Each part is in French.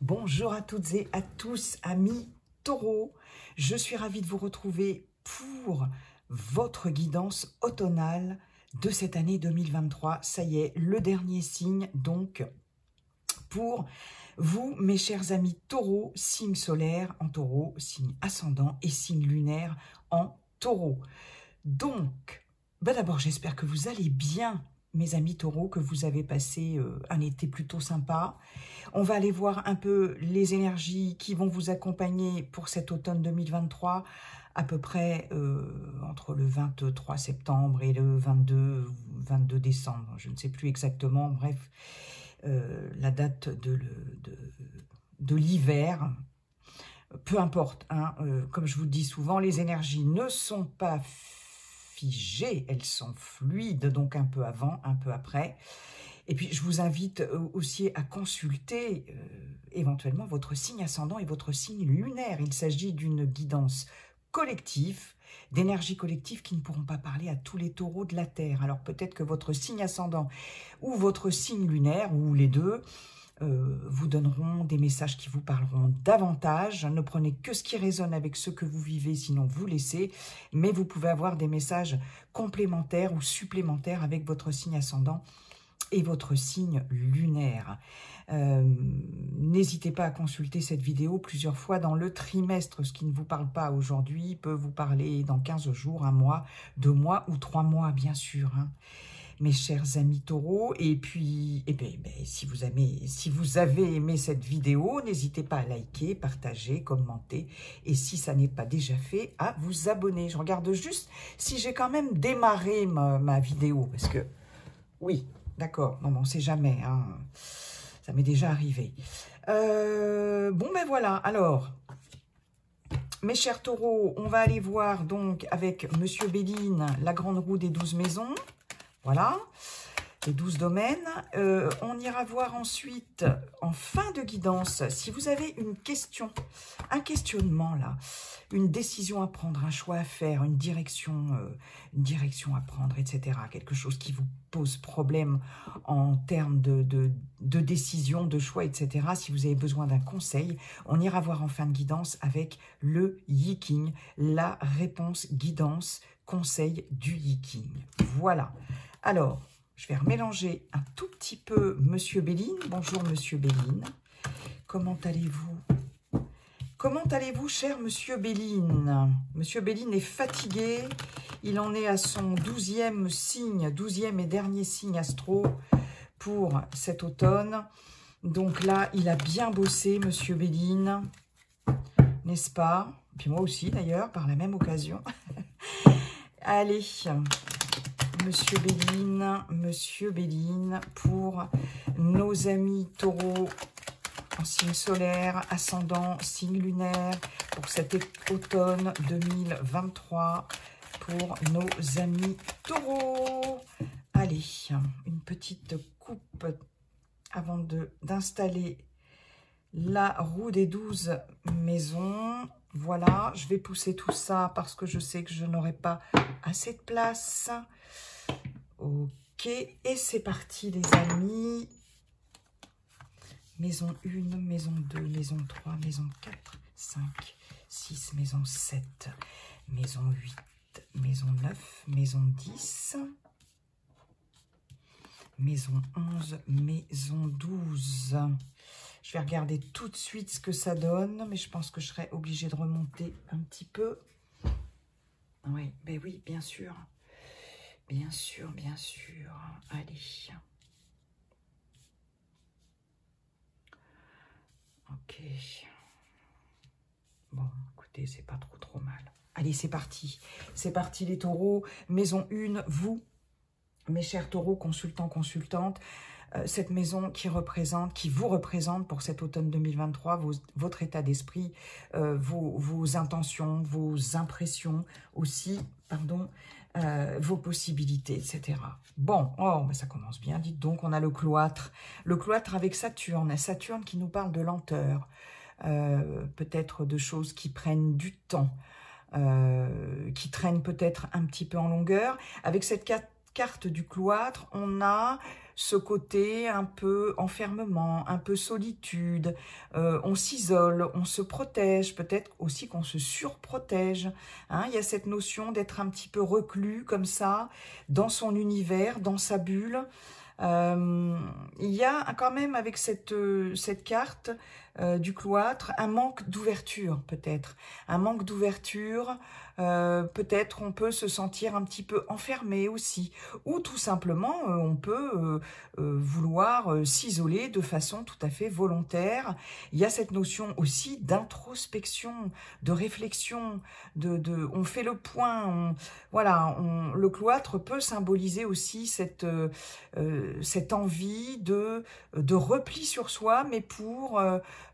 Bonjour à toutes et à tous, amis taureaux. Je suis ravie de vous retrouver pour votre guidance automnale de cette année 2023. Ça y est, le dernier signe donc pour vous, mes chers amis taureaux, signe solaire en taureau, signe ascendant et signe lunaire en taureau. Donc, d'abord, j'espère que vous allez bien, mes amis taureaux, que vous avez passé un été plutôt sympa. On va aller voir un peu les énergies qui vont vous accompagner pour cet automne 2023, à peu près entre le 23 septembre et le 22 décembre. Je ne sais plus exactement, bref, la date de l'hiver. Peu importe, hein, comme je vous le dis souvent, les énergies ne sont pas figées, elles sont fluides, donc un peu avant, un peu après. Et puis, je vous invite aussi à consulter éventuellement votre signe ascendant et votre signe lunaire. Il s'agit d'une guidance collective, d'énergie collective qui ne pourront pas parler à tous les taureaux de la Terre. Alors, peut-être que votre signe ascendant ou votre signe lunaire, ou les deux, vous donneront des messages qui vous parleront davantage. Ne prenez que ce qui résonne avec ce que vous vivez, sinon vous laissez. Mais vous pouvez avoir des messages complémentaires ou supplémentaires avec votre signe ascendant et votre signe lunaire. N'hésitez pas à consulter cette vidéo plusieurs fois dans le trimestre. Ce qui ne vous parle pas aujourd'hui peut vous parler dans 15 jours, 1 mois, 2 mois ou 3 mois, bien sûr, hein. Mes chers amis taureaux, et puis si vous avez aimé cette vidéo, n'hésitez pas à liker, partager, commenter, et si ça n'est pas déjà fait, à vous abonner. Je regarde juste si j'ai quand même démarré ma vidéo, parce que, oui, d'accord, non, on ne sait jamais, hein, ça m'est déjà arrivé. Bon, ben voilà, alors, mes chers taureaux, on va aller voir donc avec Monsieur Béline, la grande roue des 12 maisons. Voilà, les 12 domaines. On ira voir ensuite, en fin de guidance, si vous avez une question, un questionnement là, une décision à prendre, un choix à faire, une direction à prendre, etc. Quelque chose qui vous pose problème en termes de décision, de choix, etc. Si vous avez besoin d'un conseil, on ira voir en fin de guidance avec le Yiking, la réponse guidance conseil du Yiking. Voilà. Alors, je vais remélanger un tout petit peu Monsieur Béline. Bonjour Monsieur Béline. Comment allez-vous? Comment allez-vous, cher Monsieur Béline? Monsieur Béline est fatigué. Il en est à son 12e signe, 12e et dernier signe astro pour cet automne. Donc là, il a bien bossé, Monsieur Béline. N'est-ce pas? Puis moi aussi, d'ailleurs, par la même occasion. Allez, Monsieur Béline, pour nos amis taureaux en signe solaire, ascendant, signe lunaire, pour cet automne 2023, pour nos amis taureaux. Allez, une petite coupe avant d'installer la roue des 12 maisons. Voilà, je vais pousser tout ça parce que je sais que je n'aurai pas assez de place. Ok, et c'est parti les amis. Maison 1, maison 2, maison 3, maison 4, 5, 6, maison 7, maison 8, maison 9, maison 10, maison 11, maison 12. Je vais regarder tout de suite ce que ça donne, mais je pense que je serai obligée de remonter un petit peu. Oui, ben oui, bien sûr. Bien sûr, bien sûr. Allez. Ok. Bon, écoutez, c'est pas trop mal. Allez, c'est parti. C'est parti les taureaux. Maison 1, vous, mes chers taureaux, consultants, consultantes, cette maison qui vous représente pour cet automne 2023, votre état d'esprit, vos intentions, vos impressions aussi, pardon, vos possibilités, etc. Bon, oh, mais ça commence bien, dites donc, on a le cloître avec Saturne qui nous parle de lenteur, peut-être de choses qui prennent du temps, qui traînent peut-être un petit peu en longueur. Avec cette carte du cloître, on a ce côté un peu enfermement, un peu solitude, on s'isole, on se protège, peut-être aussi qu'on se surprotège. Hein, il y a cette notion d'être un petit peu reclus comme ça, dans son univers, dans sa bulle. Il y a quand même avec cette carte du cloître un manque d'ouverture peut-être, un manque d'ouverture, peut-être on peut se sentir un petit peu enfermé aussi, ou tout simplement on peut vouloir s'isoler de façon tout à fait volontaire. Il y a cette notion aussi d'introspection, de réflexion, on fait le point, voilà, le cloître peut symboliser aussi cette envie de repli sur soi, mais pour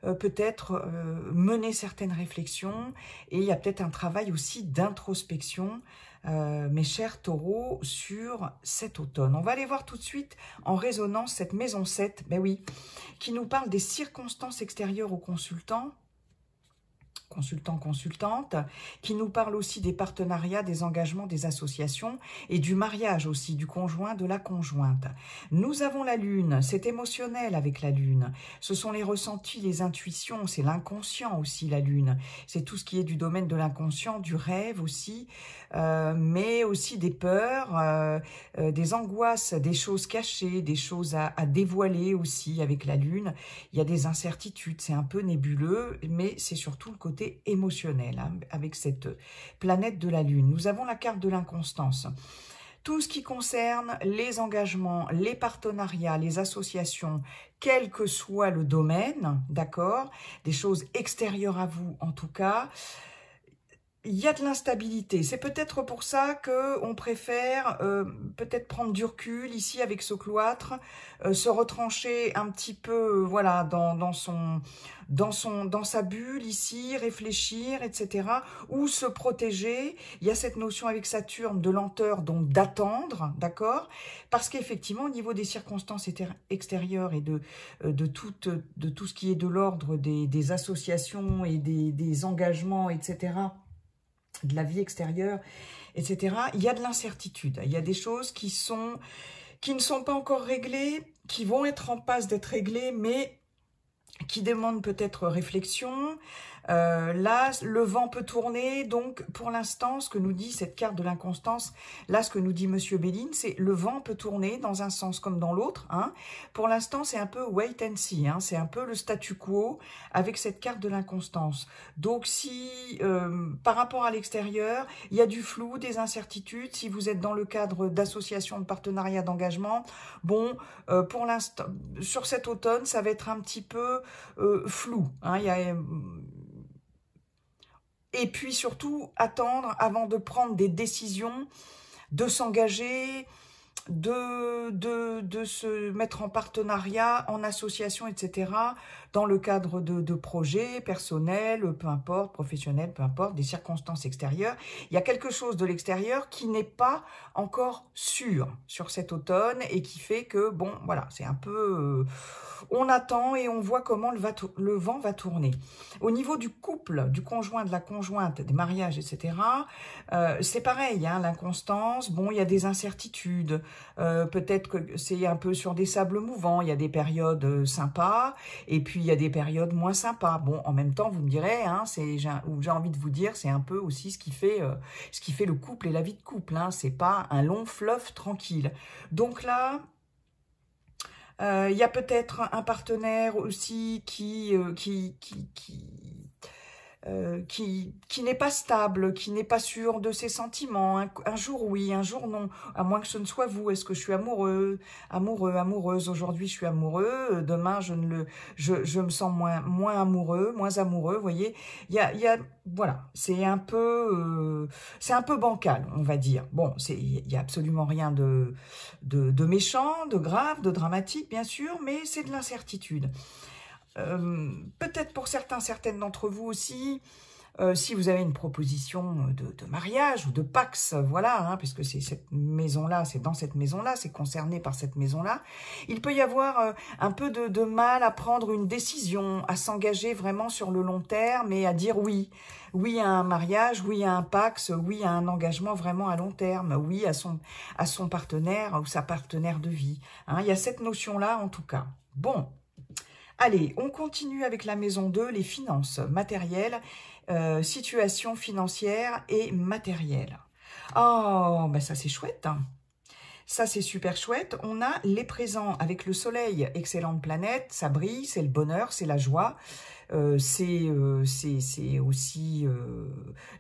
peut-être mener certaines réflexions. Et il y a peut-être un travail aussi d'introspection, mes chers taureaux, sur cet automne. On va aller voir tout de suite en résonance cette maison 7, ben oui, qui nous parle des circonstances extérieures aux consultants, consultante, qui nous parle aussi des partenariats, des engagements, des associations et du mariage aussi, du conjoint, de la conjointe. Nous avons la lune, c'est émotionnel avec la lune. Ce sont les ressentis, les intuitions, c'est l'inconscient aussi la lune. C'est tout ce qui est du domaine de l'inconscient, du rêve aussi, mais aussi des peurs, des angoisses, des choses cachées, des choses à dévoiler aussi avec la lune. Il y a des incertitudes, c'est un peu nébuleux, mais c'est surtout le côté émotionnel, hein, avec cette planète de la lune. Nous avons la carte de l'inconstance. Tout ce qui concerne les engagements, les partenariats, les associations, quel que soit le domaine, d'accord, des choses extérieures à vous en tout cas, il y a de l'instabilité. C'est peut-être pour ça qu'on préfère peut-être prendre du recul ici avec ce cloître, se retrancher un petit peu, voilà, dans sa bulle ici, réfléchir, etc. Ou se protéger. Il y a cette notion avec Saturne de lenteur, donc d'attendre, d'accord? Parce qu'effectivement, au niveau des circonstances extérieures et de tout ce qui est de l'ordre des associations et des engagements, etc., de la vie extérieure, etc., il y a de l'incertitude. Il y a des choses qui ne sont pas encore réglées, qui vont être en passe d'être réglées, mais qui demandent peut-être réflexion. Là, le vent peut tourner, donc pour l'instant, ce que nous dit cette carte de l'inconstance, là, ce que nous dit Monsieur Béline, c'est le vent peut tourner dans un sens comme dans l'autre. Hein. Pour l'instant, c'est un peu wait and see, hein, c'est un peu le statu quo avec cette carte de l'inconstance. Donc, si par rapport à l'extérieur, il y a du flou, des incertitudes, si vous êtes dans le cadre d'associations, de partenariats, d'engagement, bon, pour l'instant, sur cet automne, ça va être un petit peu flou. Hein, il y a... Et puis surtout, attendre avant de prendre des décisions, de s'engager, de se mettre en partenariat, en association, etc., dans le cadre de projets personnels, peu importe, professionnels, peu importe, des circonstances extérieures. Il y a quelque chose de l'extérieur qui n'est pas encore sûr sur cet automne et qui fait que, bon, voilà, c'est un peu... on attend et on voit comment le vent va tourner. Au niveau du couple, du conjoint, de la conjointe, des mariages, etc., c'est pareil, hein, l'inconstance, bon, il y a des incertitudes, peut-être que c'est un peu sur des sables mouvants, il y a des périodes sympas, et puis il y a des périodes moins sympas. Bon, en même temps, vous me direz, hein, j'ai envie de vous dire, c'est un peu aussi ce qui fait le couple et la vie de couple, hein, c'est pas un long fleuve tranquille. Donc là... il y a peut-être un partenaire aussi qui n'est pas stable, qui n'est pas sûr de ses sentiments. Un jour oui, un jour non, à moins que ce ne soit vous. Est-ce que je suis amoureuse? Aujourd'hui, je suis amoureux. Demain, je me sens moins amoureux, vous voyez. Voilà, c'est un peu bancal, on va dire. Bon, il y a absolument rien de méchant, de grave, de dramatique, bien sûr, mais c'est de l'incertitude. Peut-être pour certaines d'entre vous aussi, Si vous avez une proposition de mariage ou de Pax, voilà, hein, puisque c'est cette maison-là, c'est dans cette maison-là, c'est concerné par cette maison-là, il peut y avoir un peu de mal à prendre une décision, à s'engager vraiment sur le long terme et à dire oui. Oui à un mariage, oui à un Pax, oui à un engagement vraiment à long terme, oui à son partenaire ou sa partenaire de vie. Hein, il y a cette notion-là en tout cas. Bon, allez, on continue avec la maison 2, les finances matérielles, situation financière et matérielle. Oh, ben ça c'est chouette, hein. Ça, c'est super chouette. On a les présents avec le soleil, excellente planète, ça brille, c'est le bonheur, c'est la joie. C'est aussi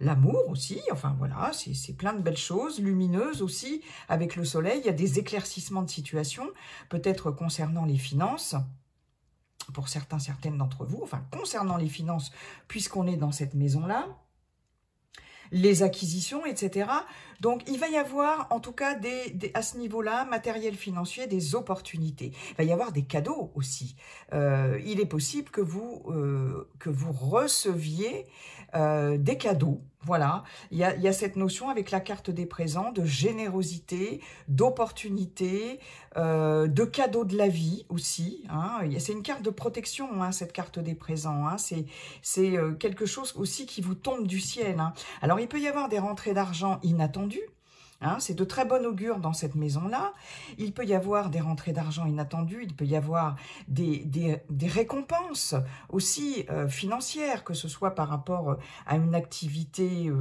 l'amour aussi, enfin voilà, c'est plein de belles choses, lumineuses aussi, avec le soleil. Il y a des éclaircissements de situation, peut-être concernant les finances, pour certaines d'entre vous, enfin concernant les finances, puisqu'on est dans cette maison-là, les acquisitions, etc. Donc, il va y avoir, en tout cas, à ce niveau-là, matériel financier, des opportunités. Il va y avoir des cadeaux aussi. Il est possible que vous receviez des cadeaux. Voilà, il y a cette notion avec la carte des présents de générosité, d'opportunité, de cadeaux de la vie aussi. Hein. C'est une carte de protection, hein, cette carte des présents. Hein. C'est quelque chose aussi qui vous tombe du ciel. Hein. Alors, il peut y avoir des rentrées d'argent inattendues. Hein, c'est de très bon augure dans cette maison-là. Il peut y avoir des rentrées d'argent inattendues, il peut y avoir des récompenses aussi financières, que ce soit par rapport à une activité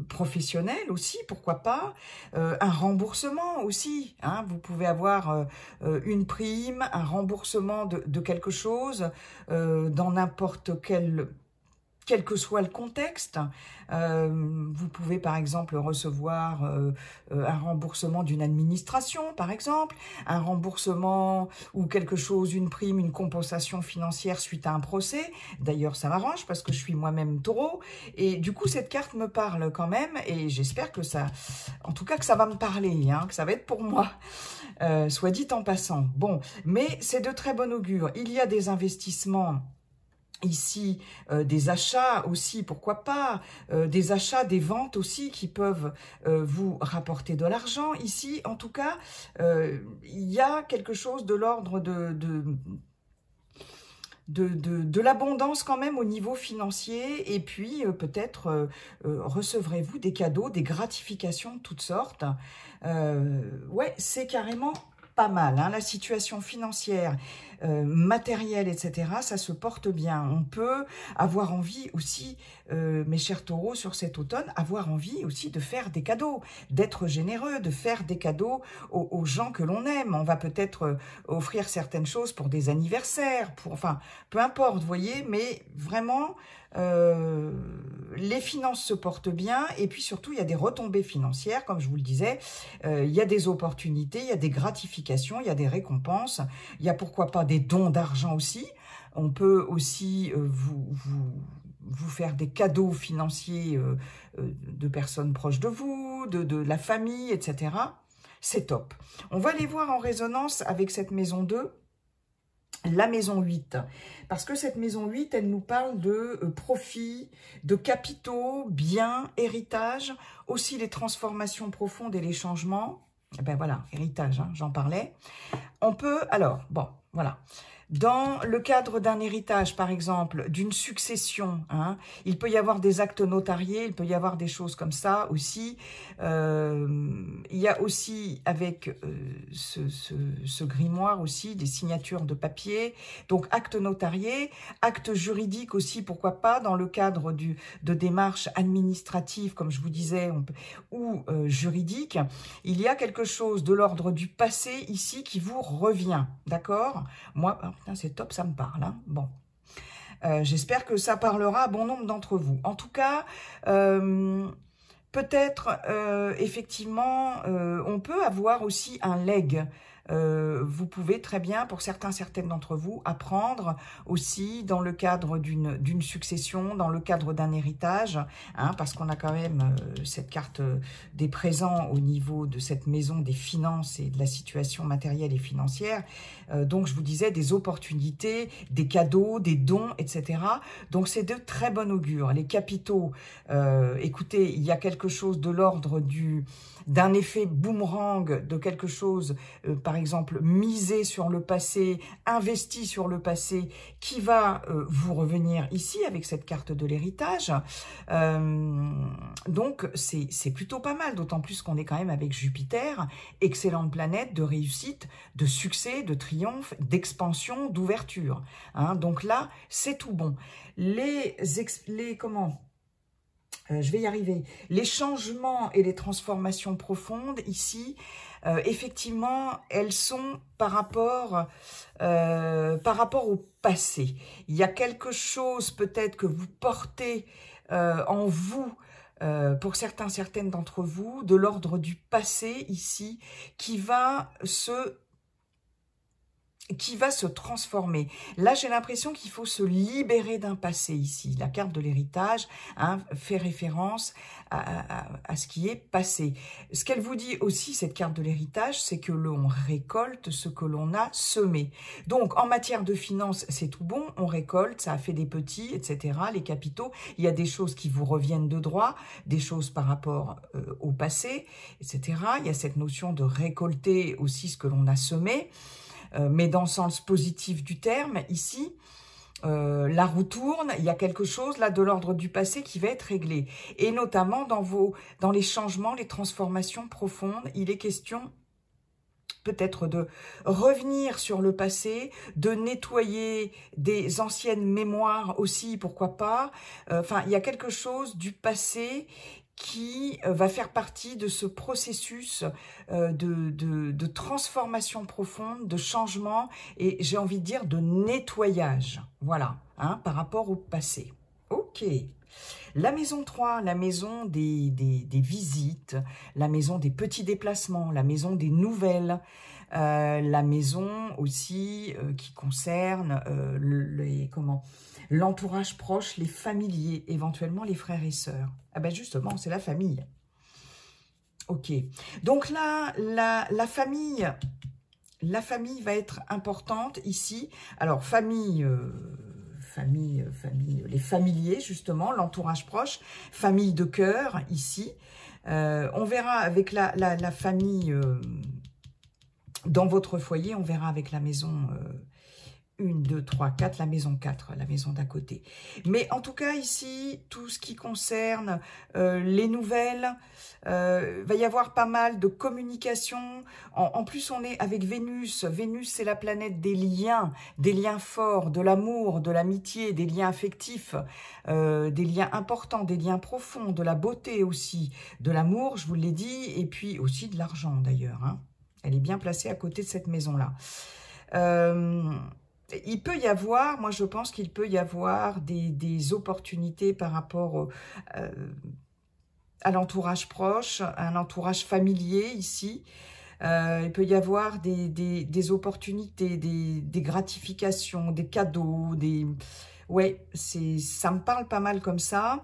professionnelle aussi, pourquoi pas, un remboursement aussi. Hein, vous pouvez avoir une prime, un remboursement de quelque chose dans n'importe quel que soit le contexte. Vous pouvez par exemple recevoir un remboursement d'une administration, par exemple, un remboursement ou quelque chose, une prime, une compensation financière suite à un procès. D'ailleurs, ça m'arrange parce que je suis moi-même taureau et du coup, cette carte me parle quand même et j'espère que ça, en tout cas que ça va me parler, hein, que ça va être pour moi. Soit dit en passant. Bon, mais c'est de très bon augure. Il y a des investissements ici, des achats aussi, pourquoi pas, des achats, des ventes aussi qui peuvent vous rapporter de l'argent. Ici, en tout cas, il y a quelque chose de l'ordre de l'abondance quand même au niveau financier. Et puis, peut-être recevrez-vous des cadeaux, des gratifications de toutes sortes. Ouais, c'est carrément pas mal, hein, la situation financière, matérielle, etc., ça se porte bien. On peut avoir envie aussi, mes chers taureaux, sur cet automne, avoir envie aussi de faire des cadeaux, d'être généreux, de faire des cadeaux aux gens que l'on aime. On va peut-être offrir certaines choses pour des anniversaires, enfin, peu importe, vous voyez, mais vraiment, les finances se portent bien et puis surtout il y a des retombées financières, comme je vous le disais, il y a des opportunités, il y a des gratifications, il y a des récompenses, il y a pourquoi pas des dons d'argent aussi. On peut aussi vous faire des cadeaux financiers de personnes proches de vous, de la famille, etc. C'est top. On va les voir en résonance avec cette maison 2. La maison 8, parce que cette maison 8, elle nous parle de profit, de capitaux, biens, héritage, aussi les transformations profondes et les changements. Eh ben voilà, héritage, hein, j'en parlais. On peut, alors, bon, voilà. Dans le cadre d'un héritage, par exemple, d'une succession, hein, il peut y avoir des actes notariés, il peut y avoir des choses comme ça aussi. Il y a aussi, avec ce grimoire aussi, des signatures de papier. Donc, actes notariés, actes juridiques aussi, pourquoi pas, dans le cadre de démarches administratives, comme je vous disais, ou juridiques. Il y a quelque chose de l'ordre du passé ici qui vous revient, d'accord? Moi, c'est top, ça me parle. Hein. Bon, j'espère que ça parlera à bon nombre d'entre vous. En tout cas, peut-être, effectivement, on peut avoir aussi un legs. vous pouvez très bien, pour certaines d'entre vous, apprendre aussi dans le cadre d'une succession, dans le cadre d'un héritage, hein, parce qu'on a quand même cette carte des présents au niveau de cette maison des finances et de la situation matérielle et financière. Donc, je vous disais, des opportunités, des cadeaux, des dons, etc. Donc, c'est de très bon augure. Les capitaux, écoutez, il y a quelque chose de l'ordre d'un effet boomerang, de quelque chose, par exemple, misé sur le passé, investi sur le passé, qui va vous revenir ici avec cette carte de l'héritage. Donc, c'est plutôt pas mal, d'autant plus qu'on est quand même avec Jupiter, excellente planète de réussite, de succès, de triomphe, d'expansion, d'ouverture. Hein, donc là, c'est tout bon. Je vais y arriver. Les changements et les transformations profondes, ici, effectivement, elles sont par rapport au passé. Il y a quelque chose peut-être que vous portez en vous, certaines d'entre vous, de l'ordre du passé, ici, qui va se transformer. Là, j'ai l'impression qu'il faut se libérer d'un passé ici. La carte de l'héritage, hein, fait référence à ce qui est passé. Ce qu'elle vous dit aussi, cette carte de l'héritage, c'est que l'on récolte ce que l'on a semé. Donc, en matière de finances, c'est tout bon, on récolte, ça a fait des petits, etc., les capitaux. Il y a des choses qui vous reviennent de droit, des choses par rapport au passé, etc. Il y a cette notion de récolter aussi ce que l'on a semé. Mais dans le sens positif du terme, ici, la roue tourne, il y a quelque chose là de l'ordre du passé qui va être réglé. Et notamment dans les changements, les transformations profondes, il est question peut-être de revenir sur le passé, de nettoyer des anciennes mémoires aussi, pourquoi pas. Enfin, il y a quelque chose du passé qui va faire partie de ce processus de transformation profonde, de changement et j'ai envie de dire de nettoyage, voilà, hein, par rapport au passé. Ok. La maison 3, la maison des visites, la maison des petits déplacements, la maison des nouvelles, la maison aussi qui concerne l'entourage proche, les familiers, éventuellement les frères et sœurs. Ah ben justement, c'est la famille. Ok. Donc là, la famille va être importante ici. Alors, famille, les familiers, justement, l'entourage proche, famille de cœur, ici. On verra avec la famille dans votre foyer, on verra avec la maison 1, 2, 3, 4, la maison 4, la maison d'à côté. Mais en tout cas, ici, tout ce qui concerne les nouvelles, va y avoir pas mal de communication. En plus, on est avec Vénus. Vénus, c'est la planète des liens forts, de l'amour, de l'amitié, des liens affectifs, des liens importants, des liens profonds, de la beauté aussi, de l'amour, je vous l'ai dit, et puis aussi de l'argent d'ailleurs. Hein. Elle est bien placée à côté de cette maison-là. Il peut y avoir, moi je pense qu'il peut y avoir des opportunités par rapport à l'entourage proche, à un entourage familier ici. Il peut y avoir des opportunités, des gratifications, des cadeaux, ouais, ça me parle pas mal comme ça.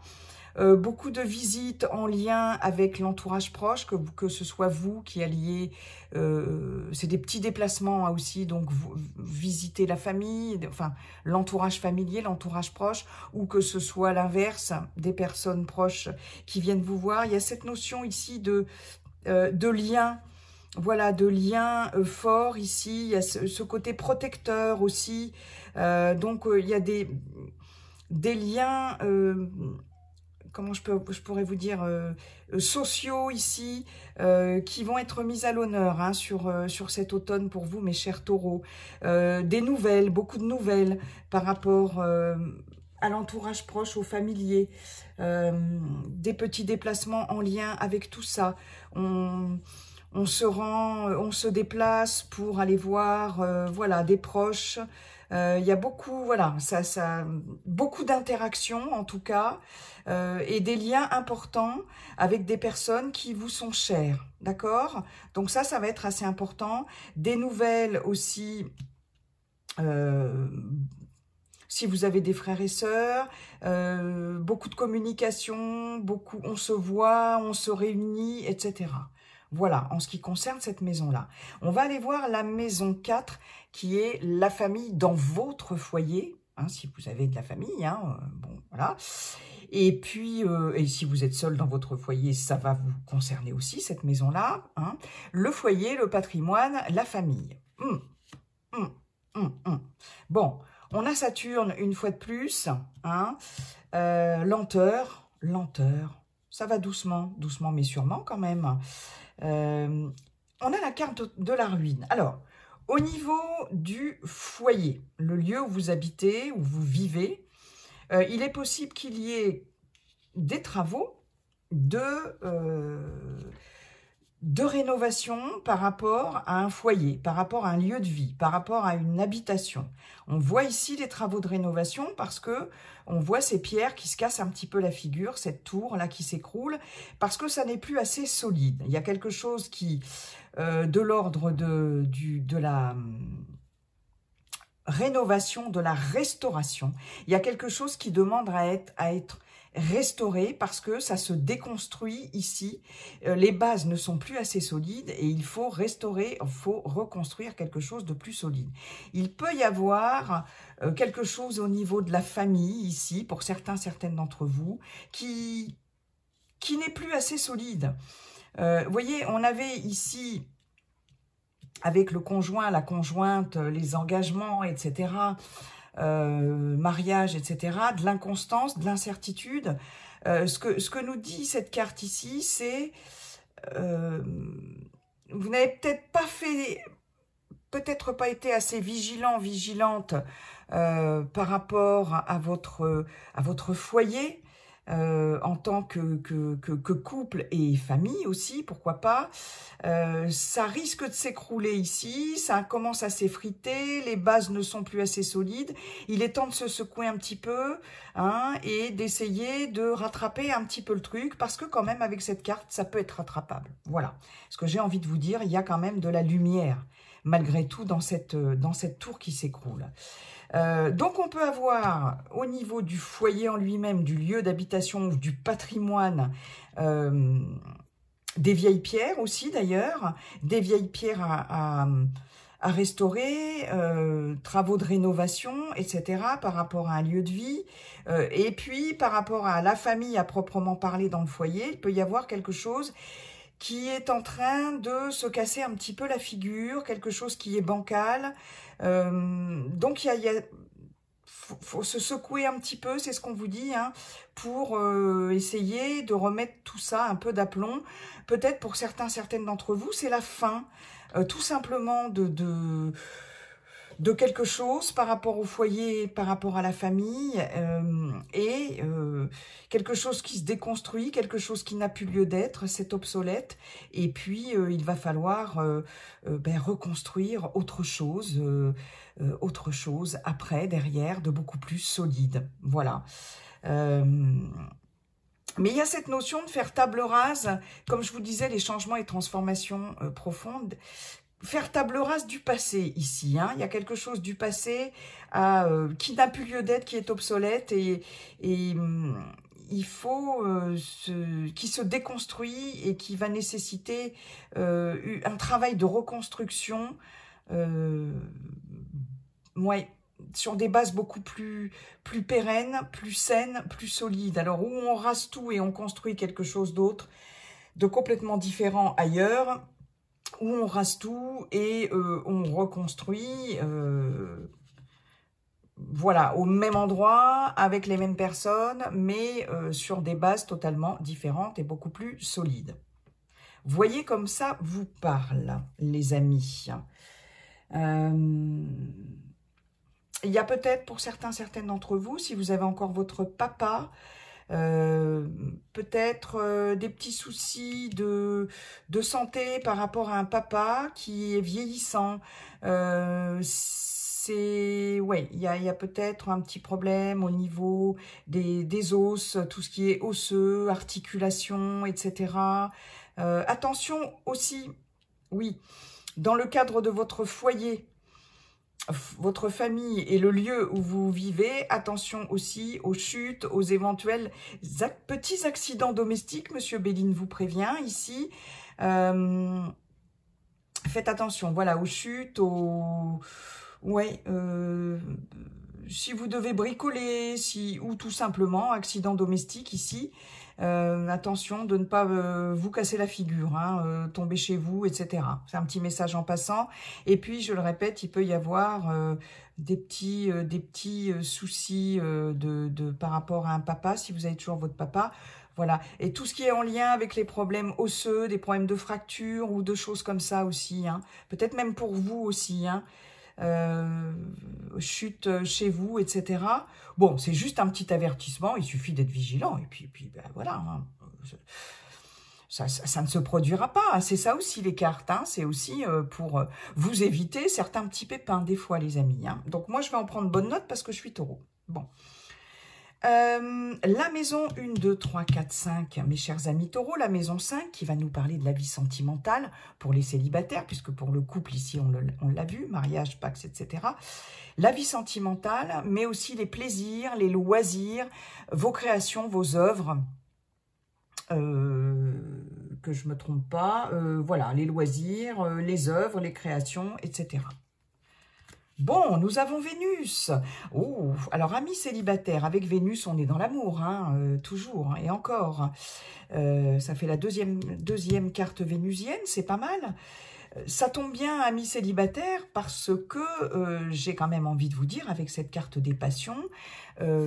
Beaucoup de visites en lien avec l'entourage proche, que ce soit vous qui alliez, c'est des petits déplacements aussi, donc vous visitez la famille, enfin l'entourage familier, l'entourage proche, ou que ce soit l'inverse, des personnes proches qui viennent vous voir. Il y a cette notion ici de lien, voilà, de lien fort ici, il y a ce côté protecteur aussi, donc il y a des liens... comment je pourrais vous dire, sociaux ici, qui vont être mis à l'honneur hein, sur cet automne pour vous, mes chers taureaux. Des nouvelles, beaucoup de nouvelles par rapport à l'entourage proche, aux familiers. Des petits déplacements en lien avec tout ça. On se déplace pour aller voir voilà, des proches, Il y a beaucoup, voilà, beaucoup d'interactions en tout cas, et des liens importants avec des personnes qui vous sont chères, d'accord? Donc ça va être assez important. Des nouvelles aussi, si vous avez des frères et sœurs, beaucoup de communication, beaucoup, on se voit, on se réunit, etc. Voilà, en ce qui concerne cette maison-là. On va aller voir la maison 4, qui est la famille dans votre foyer, hein, si vous avez de la famille, hein, bon, voilà. Et puis, et si vous êtes seul dans votre foyer, ça va vous concerner aussi, cette maison-là, hein. Le foyer, le patrimoine, la famille. Bon, on a Saturne une fois de plus, hein, lenteur, ça va doucement, doucement mais sûrement quand même. On a la carte de la ruine. Alors, au niveau du foyer, le lieu où vous habitez, où vous vivez, il est possible qu'il y ait des travaux de rénovation par rapport à un foyer, par rapport à un lieu de vie, par rapport à une habitation. On voit ici les travaux de rénovation parce que on voit ces pierres qui se cassent un petit peu la figure, cette tour-là qui s'écroule, parce que ça n'est plus assez solide. Il y a quelque chose qui, de l'ordre de la rénovation, de la restauration. Il y a quelque chose qui demande à être restauré parce que ça se déconstruit ici. Les bases ne sont plus assez solides et il faut restaurer, il faut reconstruire quelque chose de plus solide. Il peut y avoir quelque chose au niveau de la famille ici, pour certaines d'entre vous, qui n'est plus assez solide. Vous voyez, on avait ici, avec le conjoint, la conjointe, les engagements, etc., mariage, etc., de l'inconstance, de l'incertitude. Ce que nous dit cette carte ici, c'est vous n'avez peut-être pas été assez vigilante par rapport à votre foyer, en tant que couple et famille aussi, pourquoi pas. Ça risque de s'écrouler ici, ça commence à s'effriter, les bases ne sont plus assez solides. Il est temps de se secouer un petit peu, hein, et d'essayer de rattraper un petit peu le truc, parce que quand même avec cette carte, ça peut être rattrapable. Voilà. Ce que j'ai envie de vous dire, il y a quand même de la lumière, malgré tout, dans cette tour qui s'écroule. Donc on peut avoir au niveau du foyer en lui-même, du lieu d'habitation, du patrimoine, des vieilles pierres aussi d'ailleurs, des vieilles pierres à restaurer, travaux de rénovation, etc. par rapport à un lieu de vie. Et puis par rapport à la famille à proprement parler dans le foyer, il peut y avoir quelque chose qui est en train de se casser un petit peu la figure, quelque chose qui est bancal. Donc, faut se secouer un petit peu, c'est ce qu'on vous dit, hein, pour essayer de remettre tout ça un peu d'aplomb. Peut-être pour certaines d'entre vous, c'est la fin, tout simplement de quelque chose par rapport au foyer, par rapport à la famille, et quelque chose qui se déconstruit, quelque chose qui n'a plus lieu d'être, c'est obsolète, et puis il va falloir reconstruire autre chose après, derrière, de beaucoup plus solide. Voilà. Mais il y a cette notion de faire table rase, comme je vous disais, les changements et transformations profondes. Faire table rase du passé ici, hein. Il y a quelque chose du passé qui n'a plus lieu d'être, qui est obsolète et il faut qui se déconstruit et qui va nécessiter un travail de reconstruction, ouais, sur des bases beaucoup plus pérennes, plus saines, plus solides. Alors où on rase tout et on construit quelque chose d'autre, de complètement différent ailleurs, où on rase tout et on reconstruit, voilà, au même endroit, avec les mêmes personnes, mais sur des bases totalement différentes et beaucoup plus solides. Voyez comme ça vous parle, les amis. Il y a peut-être pour certaines d'entre vous, si vous avez encore votre papa, peut-être des petits soucis de santé par rapport à un papa qui est vieillissant. c'est... Ouais, il y a peut-être un petit problème au niveau des os, tout ce qui est osseux, articulations, etc. Attention aussi, oui, dans le cadre de votre foyer, votre famille et le lieu où vous vivez, attention aussi aux chutes, aux éventuels petits accidents domestiques. Monsieur Béline vous prévient ici. Faites attention, voilà, aux chutes, aux... Ouais, si vous devez bricoler, ou tout simplement, accident domestique ici, attention de ne pas vous casser la figure, hein, tomber chez vous, etc. C'est un petit message en passant. Et puis, je le répète, il peut y avoir des petits soucis par rapport à un papa, si vous avez toujours votre papa. Voilà, et tout ce qui est en lien avec les problèmes osseux, des problèmes de fracture ou de choses comme ça aussi, hein. Peut-être même pour vous aussi, hein. Chute chez vous, etc. Bon, c'est juste un petit avertissement, il suffit d'être vigilant, et puis ben, voilà, hein. Ça ne se produira pas, hein. C'est ça aussi les cartes, hein. C'est aussi pour vous éviter certains petits pépins, des fois les amis, hein. Donc moi je vais en prendre bonne note parce que je suis taureau. Bon. La maison 1, 2, 3, 4, 5, mes chers amis taureaux, la maison 5 qui va nous parler de la vie sentimentale pour les célibataires, puisque pour le couple ici on l'a vu, mariage, pax, etc. La vie sentimentale, mais aussi les plaisirs, les loisirs, vos créations, vos œuvres, que je ne me trompe pas, voilà, les loisirs, les œuvres, les créations, etc. Bon, nous avons Vénus. Oh, alors, amis célibataires, avec Vénus, on est dans l'amour, hein, toujours, hein, et encore. Ça fait la deuxième carte vénusienne, c'est pas mal. Ça tombe bien, amis célibataires, parce que j'ai quand même envie de vous dire, avec cette carte des passions,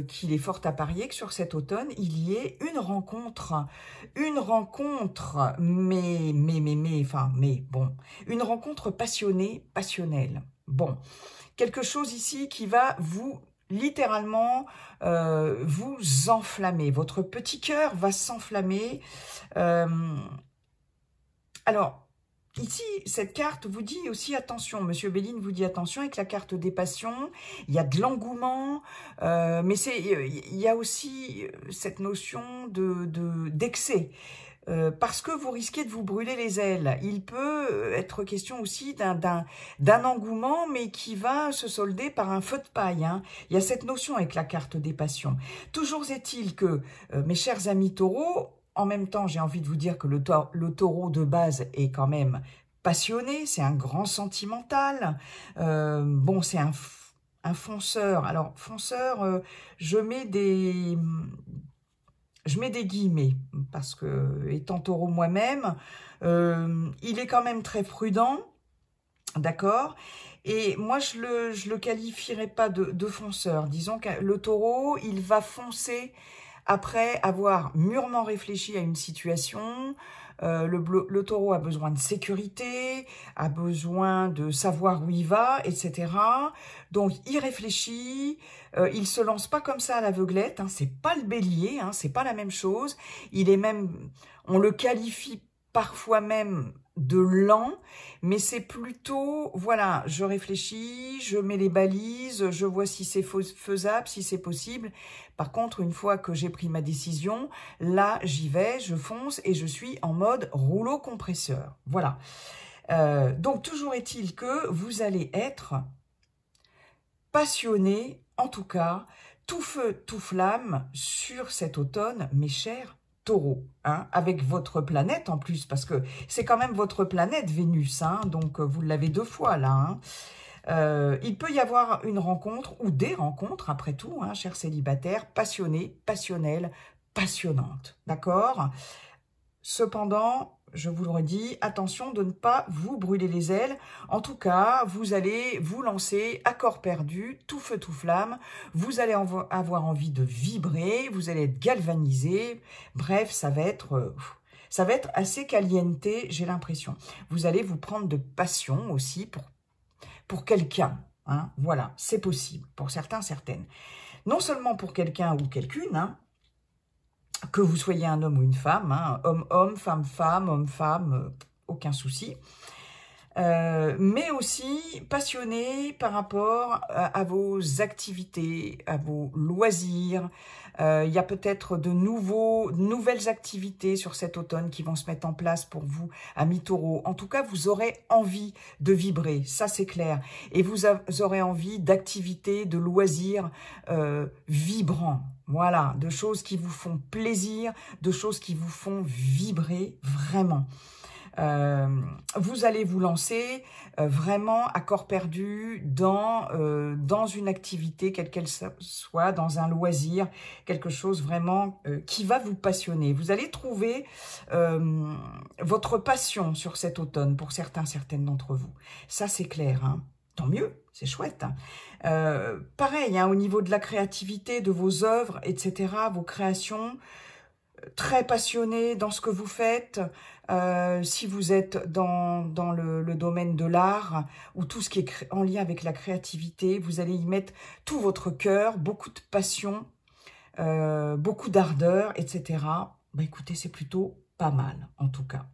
qu'il est fort à parier que sur cet automne, il y ait une rencontre, une rencontre passionnée, passionnelle. Bon, quelque chose ici qui va vous, littéralement, vous enflammer. Votre petit cœur va s'enflammer. Alors, ici, cette carte vous dit aussi attention. Monsieur Béline vous dit attention avec la carte des passions. Il y a de l'engouement, mais il y a aussi cette notion d'excès. Parce que vous risquez de vous brûler les ailes. Il peut être question aussi d'un engouement, mais qui va se solder par un feu de paille, hein. Il y a cette notion avec la carte des passions. Toujours est-il que, mes chers amis taureaux, en même temps, j'ai envie de vous dire que le taureau de base est quand même passionné, c'est un grand sentimental. Bon, c'est un fonceur. Alors, fonceur, je mets des guillemets, parce que, étant taureau moi-même, il est quand même très prudent, d'accord? Et moi, je le qualifierais pas de fonceur. Disons que le taureau, il va foncer après avoir mûrement réfléchi à une situation. Le taureau a besoin de sécurité, a besoin de savoir où il va, etc. Donc, il réfléchit, il se lance pas comme ça à l'aveuglette, hein, c'est pas le bélier, hein, c'est pas la même chose. Il est même, on le qualifie parfois même de lent, mais c'est plutôt, voilà, je réfléchis, je mets les balises, je vois si c'est faisable, si c'est possible. Par contre, une fois que j'ai pris ma décision, là, j'y vais, je fonce et je suis en mode rouleau compresseur. Voilà. Donc, toujours est-il que vous allez être passionné, en tout cas, tout feu, tout flamme sur cet automne, mes chers taureaux, hein, avec votre planète en plus, parce que c'est quand même votre planète Vénus, hein, donc vous l'avez 2 fois là, hein. Il peut y avoir une rencontre ou des rencontres, après tout, hein, chers célibataires, passionnées, passionnelles, passionnantes, d'accord? Cependant, je vous le redis, attention de ne pas vous brûler les ailes. En tout cas, vous allez vous lancer à corps perdu, tout feu, tout flamme. Vous allez avoir envie de vibrer, vous allez être galvanisé. Bref, ça va être assez caliente, j'ai l'impression. Vous allez vous prendre de passion aussi pour quelqu'un, hein. Voilà, c'est possible, pour certains, certaines. Non seulement pour quelqu'un ou quelqu'une, hein, que vous soyez un homme ou une femme, hein, homme-homme, femme-femme, homme-femme, aucun souci. mais aussi passionné par rapport à vos activités, à vos loisirs. Il y a peut-être de nouvelles activités sur cet automne qui vont se mettre en place pour vous, amis taureaux. En tout cas, vous aurez envie de vibrer, ça c'est clair. Et vous aurez envie d'activités, de loisirs vibrants. Voilà, de choses qui vous font plaisir, de choses qui vous font vibrer vraiment. Vous allez vous lancer vraiment à corps perdu dans une activité, quelle qu'elle soit, dans un loisir, quelque chose vraiment qui va vous passionner. Vous allez trouver votre passion sur cet automne pour certaines d'entre vous. Ça, c'est clair, hein. Tant mieux, c'est chouette. Pareil, hein, au niveau de la créativité, de vos œuvres, etc., vos créations, très passionné dans ce que vous faites, si vous êtes dans le domaine de l'art ou tout ce qui est en lien avec la créativité, vous allez y mettre tout votre cœur, beaucoup de passion, beaucoup d'ardeur, etc. Bah, écoutez, c'est plutôt pas mal, en tout cas.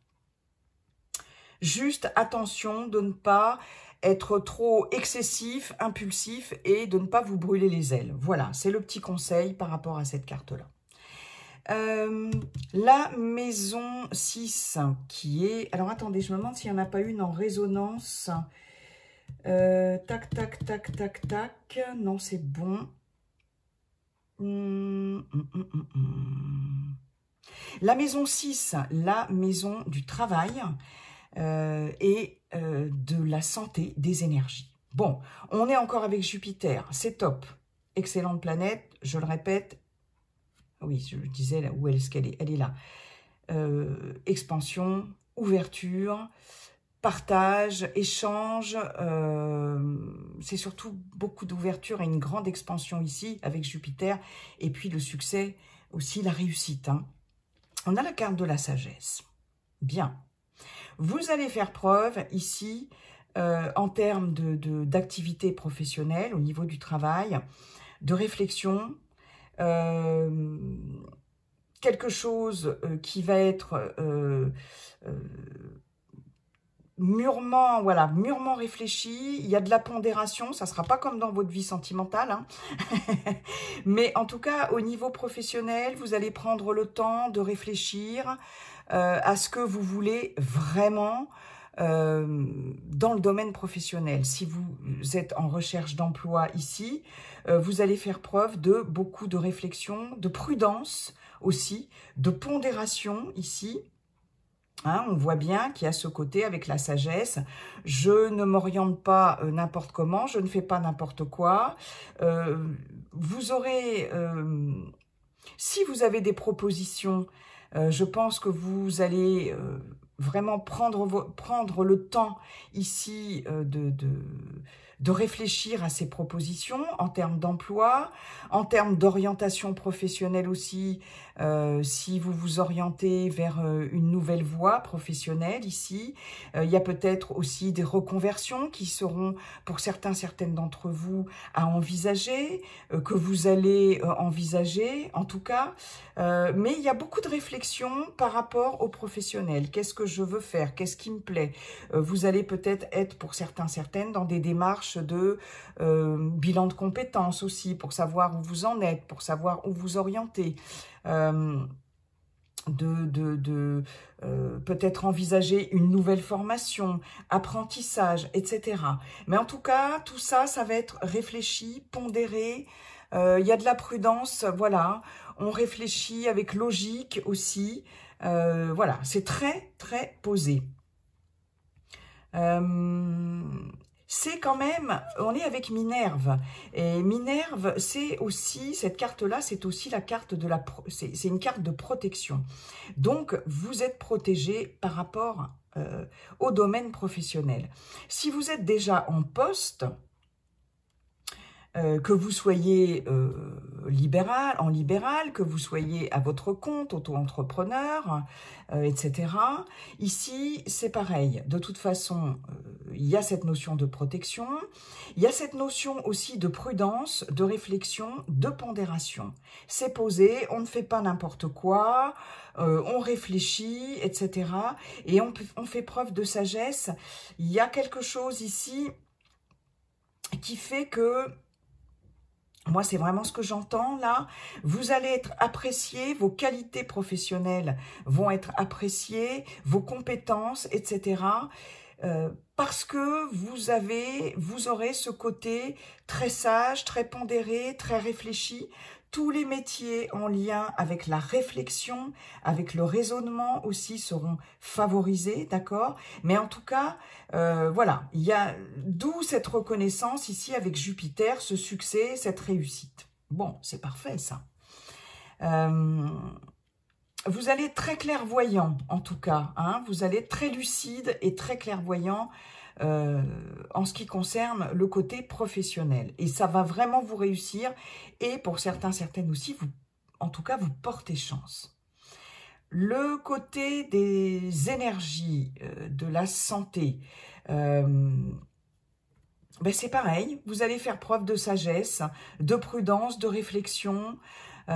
Juste attention de ne pas être trop excessif, impulsif et de ne pas vous brûler les ailes. Voilà, c'est le petit conseil par rapport à cette carte-là. La maison 6 qui est... Alors attendez, je me demande s'il n'y en a pas une en résonance. Tac, tac, tac, tac, tac. Non, c'est bon. La maison 6, la maison du travail et de la santé, des énergies. Bon, on est encore avec Jupiter, c'est top. Excellente planète, je le répète. Oui, je disais, là, où est-ce qu'elle est? Elle est là. Expansion, ouverture, partage, échange. C'est surtout beaucoup d'ouverture et une grande expansion ici avec Jupiter. Et puis le succès, aussi la réussite. Hein. On a la carte de la sagesse. Bien. Vous allez faire preuve ici en termes d'activité professionnelle au niveau du travail, de réflexion, quelque chose qui va être mûrement, voilà, mûrement réfléchi. Il y a de la pondération, ça ne sera pas comme dans votre vie sentimentale, hein. Mais en tout cas, au niveau professionnel, vous allez prendre le temps de réfléchir à ce que vous voulez vraiment dans le domaine professionnel. Si vous êtes en recherche d'emploi ici, vous allez faire preuve de beaucoup de réflexion, de prudence aussi, de pondération ici. Hein, on voit bien qu'il y a ce côté avec la sagesse. Je ne m'oriente pas n'importe comment, je ne fais pas n'importe quoi. Vous aurez, si vous avez des propositions, je pense que vous allez vraiment prendre le temps ici de réfléchir à ces propositions en termes d'emploi, en termes d'orientation professionnelle aussi, si vous vous orientez vers une nouvelle voie professionnelle ici. Il y a peut-être aussi des reconversions qui seront pour certaines d'entre vous à envisager, que vous allez envisager en tout cas. Mais il y a beaucoup de réflexions par rapport aux professionnels. Qu'est-ce que je veux faire? Qu'est-ce qui me plaît? Vous allez peut-être être pour certaines dans des démarches de bilan de compétences aussi, pour savoir où vous en êtes, pour savoir où vous orientez. Peut-être envisager une nouvelle formation, apprentissage, etc. Mais en tout cas, tout ça, ça va être réfléchi, pondéré. Il y a de la prudence, voilà. On réfléchit avec logique aussi. Voilà, c'est très, très posé. C'est quand même, on est avec Minerve, et Minerve, c'est aussi, cette carte-là, c'est aussi la carte de la, c'est une carte de protection. Donc, vous êtes protégé par rapport au domaine professionnel. Si vous êtes déjà en poste, que vous soyez en libéral, que vous soyez à votre compte, auto-entrepreneur, etc. Ici, c'est pareil. De toute façon, il y a cette notion de protection. Il y a cette notion aussi de prudence, de réflexion, de pondération. C'est posé, on ne fait pas n'importe quoi, on réfléchit, etc. Et on fait preuve de sagesse. Il y a quelque chose ici qui fait que, moi, c'est vraiment ce que j'entends là. Vous allez être apprécié, vos qualités professionnelles vont être appréciées, vos compétences, etc. Parce que vous aurez ce côté très sage, très pondéré, très réfléchi. Tous les métiers en lien avec la réflexion, avec le raisonnement aussi seront favorisés, d'accord? Mais en tout cas, voilà, il y a d'où cette reconnaissance ici avec Jupiter, ce succès, cette réussite. Bon, c'est parfait ça. Vous allez être très clairvoyant, en tout cas. Hein, vous allez être très lucide et très clairvoyant en ce qui concerne le côté professionnel. Et ça va vraiment vous réussir. Et pour certains, certaines aussi, en tout cas, vous portez chance. Le côté des énergies, de la santé, ben c'est pareil. Vous allez faire preuve de sagesse, de prudence, de réflexion. Il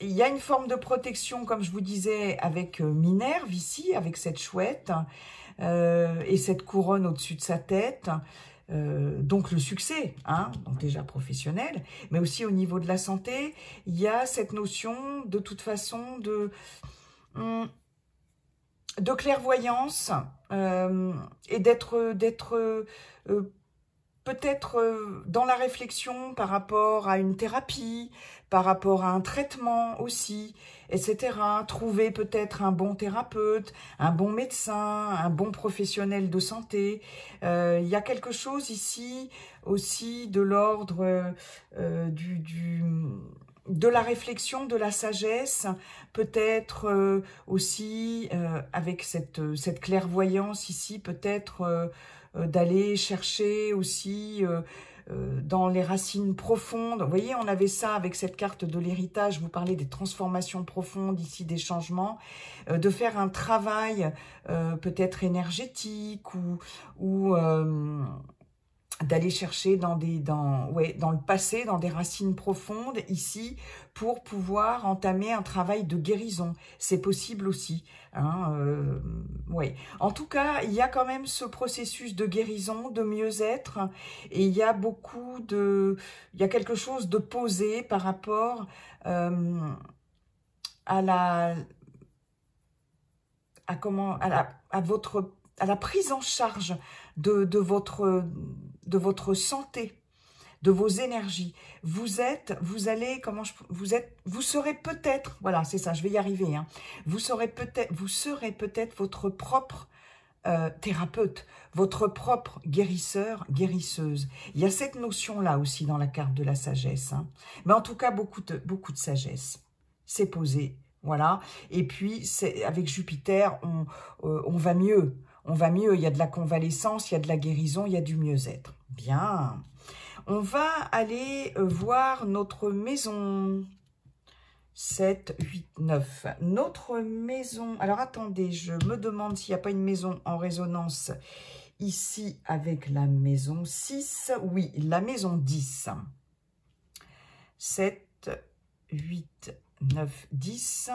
y a une forme de protection, comme je vous disais, avec Minerve ici, avec cette chouette et cette couronne au-dessus de sa tête. Donc le succès, hein, donc déjà professionnel, mais aussi au niveau de la santé, il y a cette notion de toute façon de clairvoyance et d'être peut-être dans la réflexion par rapport à une thérapie, par rapport à un traitement aussi, etc. Trouver peut-être un bon thérapeute, un bon médecin, un bon professionnel de santé. Il y a quelque chose ici aussi de l'ordre de la réflexion, de la sagesse, peut-être aussi avec cette clairvoyance ici, peut-être d'aller chercher aussi dans les racines profondes. Vous voyez, on avait ça avec cette carte de l'héritage, vous parlez des transformations profondes ici, des changements, de faire un travail peut-être énergétique ou d'aller chercher dans le passé, dans des racines profondes ici, pour pouvoir entamer un travail de guérison. C'est possible aussi. Hein, ouais. En tout cas, il y a quand même ce processus de guérison, de mieux-être, et il y a il y a quelque chose de posé par rapport à la prise en charge de votre santé, de vos énergies. Vous serez peut-être, voilà, c'est ça, je vais y arriver, hein, vous serez peut-être votre propre thérapeute, votre propre guérisseur, guérisseuse. Il y a cette notion-là aussi dans la carte de la sagesse, hein. Mais en tout cas, beaucoup de sagesse. C'est posé, voilà. Et puis, avec Jupiter, on va mieux. On va mieux, il y a de la convalescence, il y a de la guérison, il y a du mieux-être. Bien. On va aller voir notre maison 7, 8, 9. Notre maison... Alors, attendez, je me demande s'il n'y a pas une maison en résonance ici avec la maison 6. Oui, la maison 10. 7, 8, 9, 10.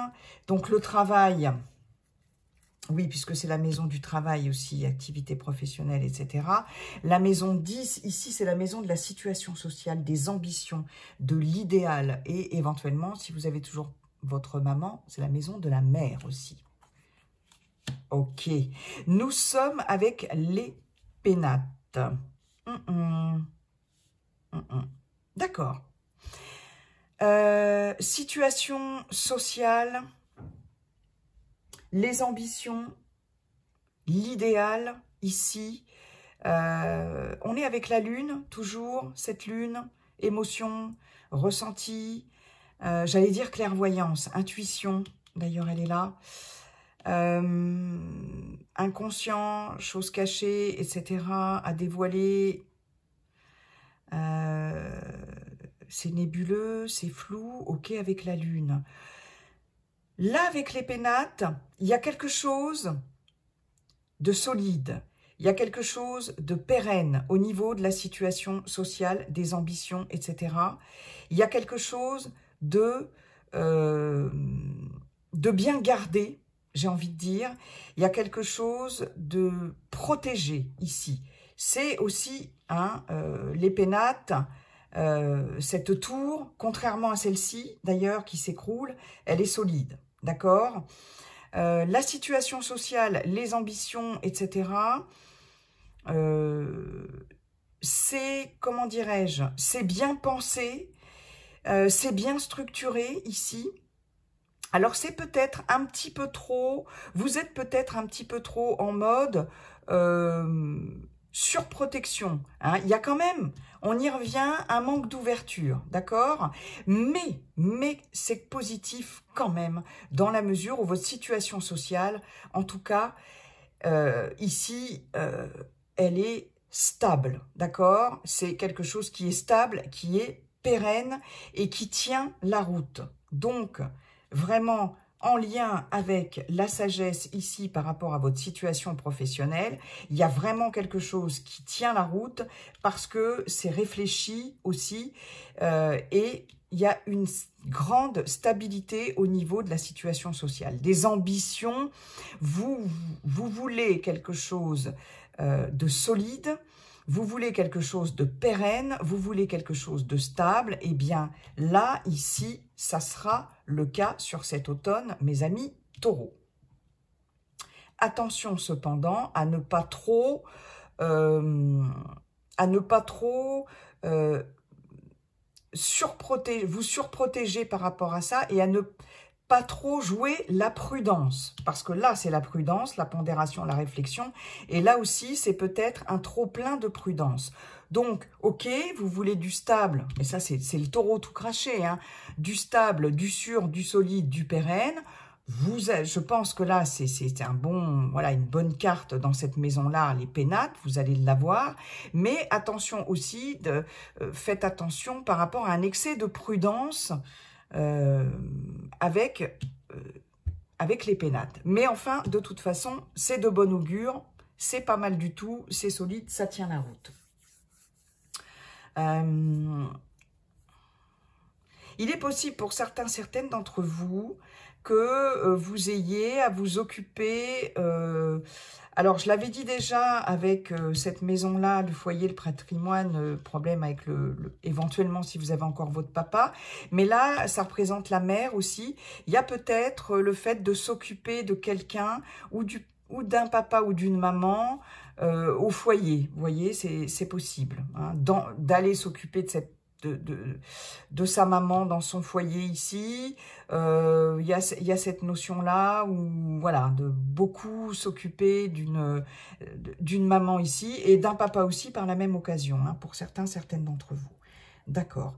Donc, le travail... Oui, puisque c'est la maison du travail aussi, activité professionnelle, etc. La maison 10, ici, c'est la maison de la situation sociale, des ambitions, de l'idéal. Et éventuellement, si vous avez toujours votre maman, c'est la maison de la mère aussi. Ok. Nous sommes avec les pénates. D'accord. Situation sociale... Les ambitions, l'idéal, ici, on est avec la lune, toujours, cette lune, émotion, ressenti, j'allais dire clairvoyance, intuition, d'ailleurs elle est là, inconscient, choses cachées, etc., à dévoiler, c'est nébuleux, c'est flou, ok avec la lune. Là, avec les pénates, il y a quelque chose de solide, il y a quelque chose de pérenne au niveau de la situation sociale, des ambitions, etc. Il y a quelque chose de bien gardé, j'ai envie de dire. Il y a quelque chose de protégé ici. C'est aussi les pénates, cette tour, contrairement à celle-ci, d'ailleurs, qui s'écroule, elle est solide, d'accord ? La situation sociale, les ambitions, etc., c'est, comment dirais-je, c'est bien pensé, c'est bien structuré ici. Alors c'est peut-être un petit peu trop, vous êtes peut-être un petit peu trop en mode surprotection. Il y a quand même, on y revient, un manque d'ouverture, d'accord? Mais c'est positif quand même, dans la mesure où votre situation sociale, en tout cas, ici, elle est stable, d'accord? C'est quelque chose qui est stable, qui est pérenne et qui tient la route. Donc, vraiment en lien avec la sagesse ici par rapport à votre situation professionnelle, il y a vraiment quelque chose qui tient la route parce que c'est réfléchi aussi et il y a une grande stabilité au niveau de la situation sociale. Des ambitions, vous voulez quelque chose de solide, vous voulez quelque chose de pérenne, vous voulez quelque chose de stable, eh bien là, ici, ça sera le cas sur cet automne, mes amis taureaux. Attention cependant à ne pas trop, vous surprotéger par rapport à ça et à ne pas trop jouer la prudence, parce que là, c'est la prudence, la pondération, la réflexion, et là aussi, c'est peut-être un trop-plein de prudence. Donc, ok, vous voulez du stable, et ça, c'est le taureau tout craché, du stable, du sûr, du solide, du pérenne. Je pense que là, c'est un bon, voilà, une bonne carte dans cette maison-là, les pénates, vous allez l'avoir. Mais attention aussi, faites attention par rapport à un excès de prudence avec les pénates. Mais enfin, de toute façon, c'est de bon augure, c'est pas mal du tout, c'est solide, ça tient la route. Il est possible pour certaines d'entre vous que vous ayez à vous occuper... alors, je l'avais dit déjà avec cette maison-là, le foyer, le patrimoine, problème avec éventuellement si vous avez encore votre papa. Mais là, ça représente la mère aussi. Il y a peut-être le fait de s'occuper de quelqu'un ou d'un papa ou d'une maman au foyer. Vous voyez, c'est possible d'aller s'occuper de sa maman dans son foyer ici. Il y a cette notion-là où, voilà, de beaucoup s'occuper d'une maman ici et d'un papa aussi par la même occasion, pour certaines d'entre vous. D'accord.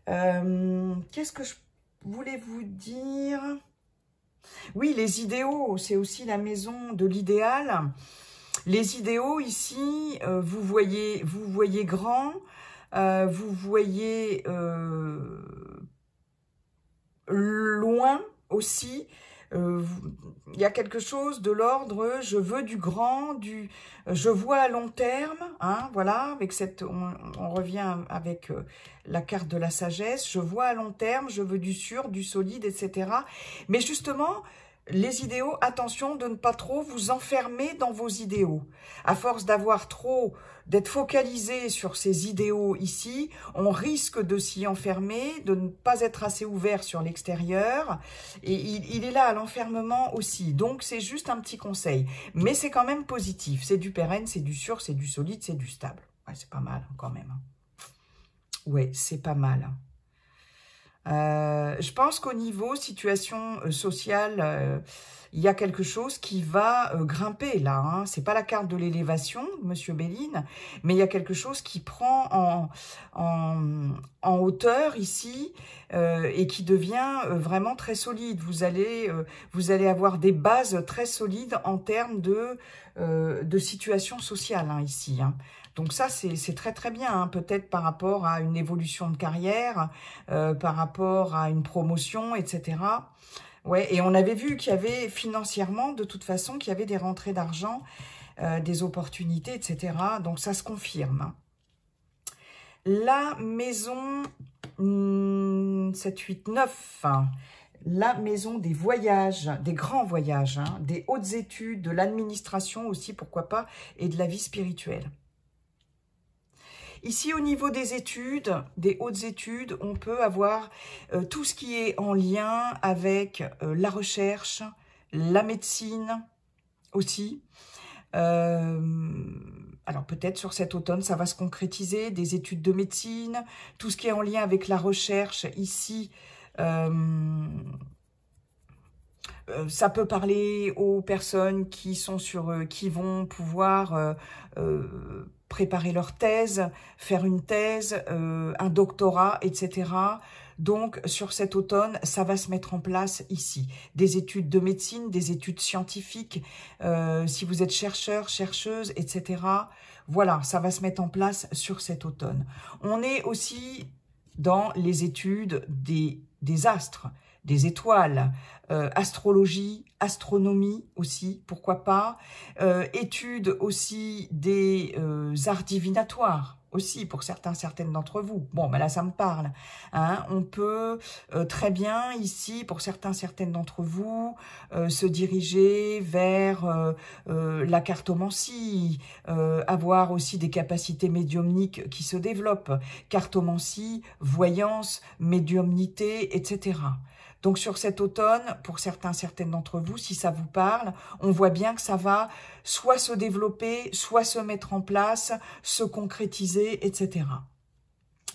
Qu'est-ce que je voulais vous dire? Oui, les idéaux, c'est aussi la maison de l'idéal. Les idéaux ici, vous voyez grand, vous voyez loin aussi. Il y a quelque chose de l'ordre, je veux du grand, je vois à long terme, voilà, avec on revient avec la carte de la sagesse, je vois à long terme, je veux du sûr, du solide, etc. Mais justement, les idéaux, attention de ne pas trop vous enfermer dans vos idéaux. À force d'être focalisé sur ces idéaux ici, on risque de s'y enfermer, de ne pas être assez ouvert sur l'extérieur. Et il est là à l'enfermement aussi. Donc, c'est juste un petit conseil. Mais c'est quand même positif. C'est du pérenne, c'est du sûr, c'est du solide, c'est du stable. Ouais, c'est pas mal quand même. Ouais, c'est pas mal. Je pense qu'au niveau situation sociale, il y a quelque chose qui va grimper là. C'est pas la carte de l'élévation, Monsieur Béline, mais il y a quelque chose qui prend en hauteur ici et qui devient vraiment très solide. Vous allez avoir des bases très solides en termes de situation sociale ici. Donc ça, c'est très très bien, hein. Peut-être par rapport à une évolution de carrière, par rapport à une promotion, etc. Ouais, et on avait vu qu'il y avait financièrement, de toute façon, qu'il y avait des rentrées d'argent, des opportunités, etc. Donc ça se confirme, hein. La maison 7, 8, 9, hein. La maison des voyages, des grands voyages, hein, des hautes études, de l'administration aussi, pourquoi pas, et de la vie spirituelle. Ici, au niveau des études, des hautes études, on peut avoir tout ce qui est en lien avec la recherche, la médecine aussi. Alors peut-être sur cet automne, ça va se concrétiser, des études de médecine, tout ce qui est en lien avec la recherche ici. Ça peut parler aux personnes qui sont qui vont pouvoir préparer leur thèse, faire une thèse, un doctorat, etc. Donc, sur cet automne, ça va se mettre en place ici. Des études de médecine, des études scientifiques, si vous êtes chercheur, chercheuse, etc. Voilà, ça va se mettre en place sur cet automne. On est aussi dans les études des astres, des étoiles, astrologie, astronomie aussi, pourquoi pas, études aussi des arts divinatoires, aussi pour certaines d'entre vous. Bon, ben là, ça me parle, hein. On peut très bien, ici, pour certaines d'entre vous, se diriger vers la cartomancie, avoir aussi des capacités médiumniques qui se développent, cartomancie, voyance, médiumnité, etc. Donc sur cet automne, pour certaines d'entre vous, si ça vous parle, on voit bien que ça va soit se développer, soit se mettre en place, se concrétiser, etc.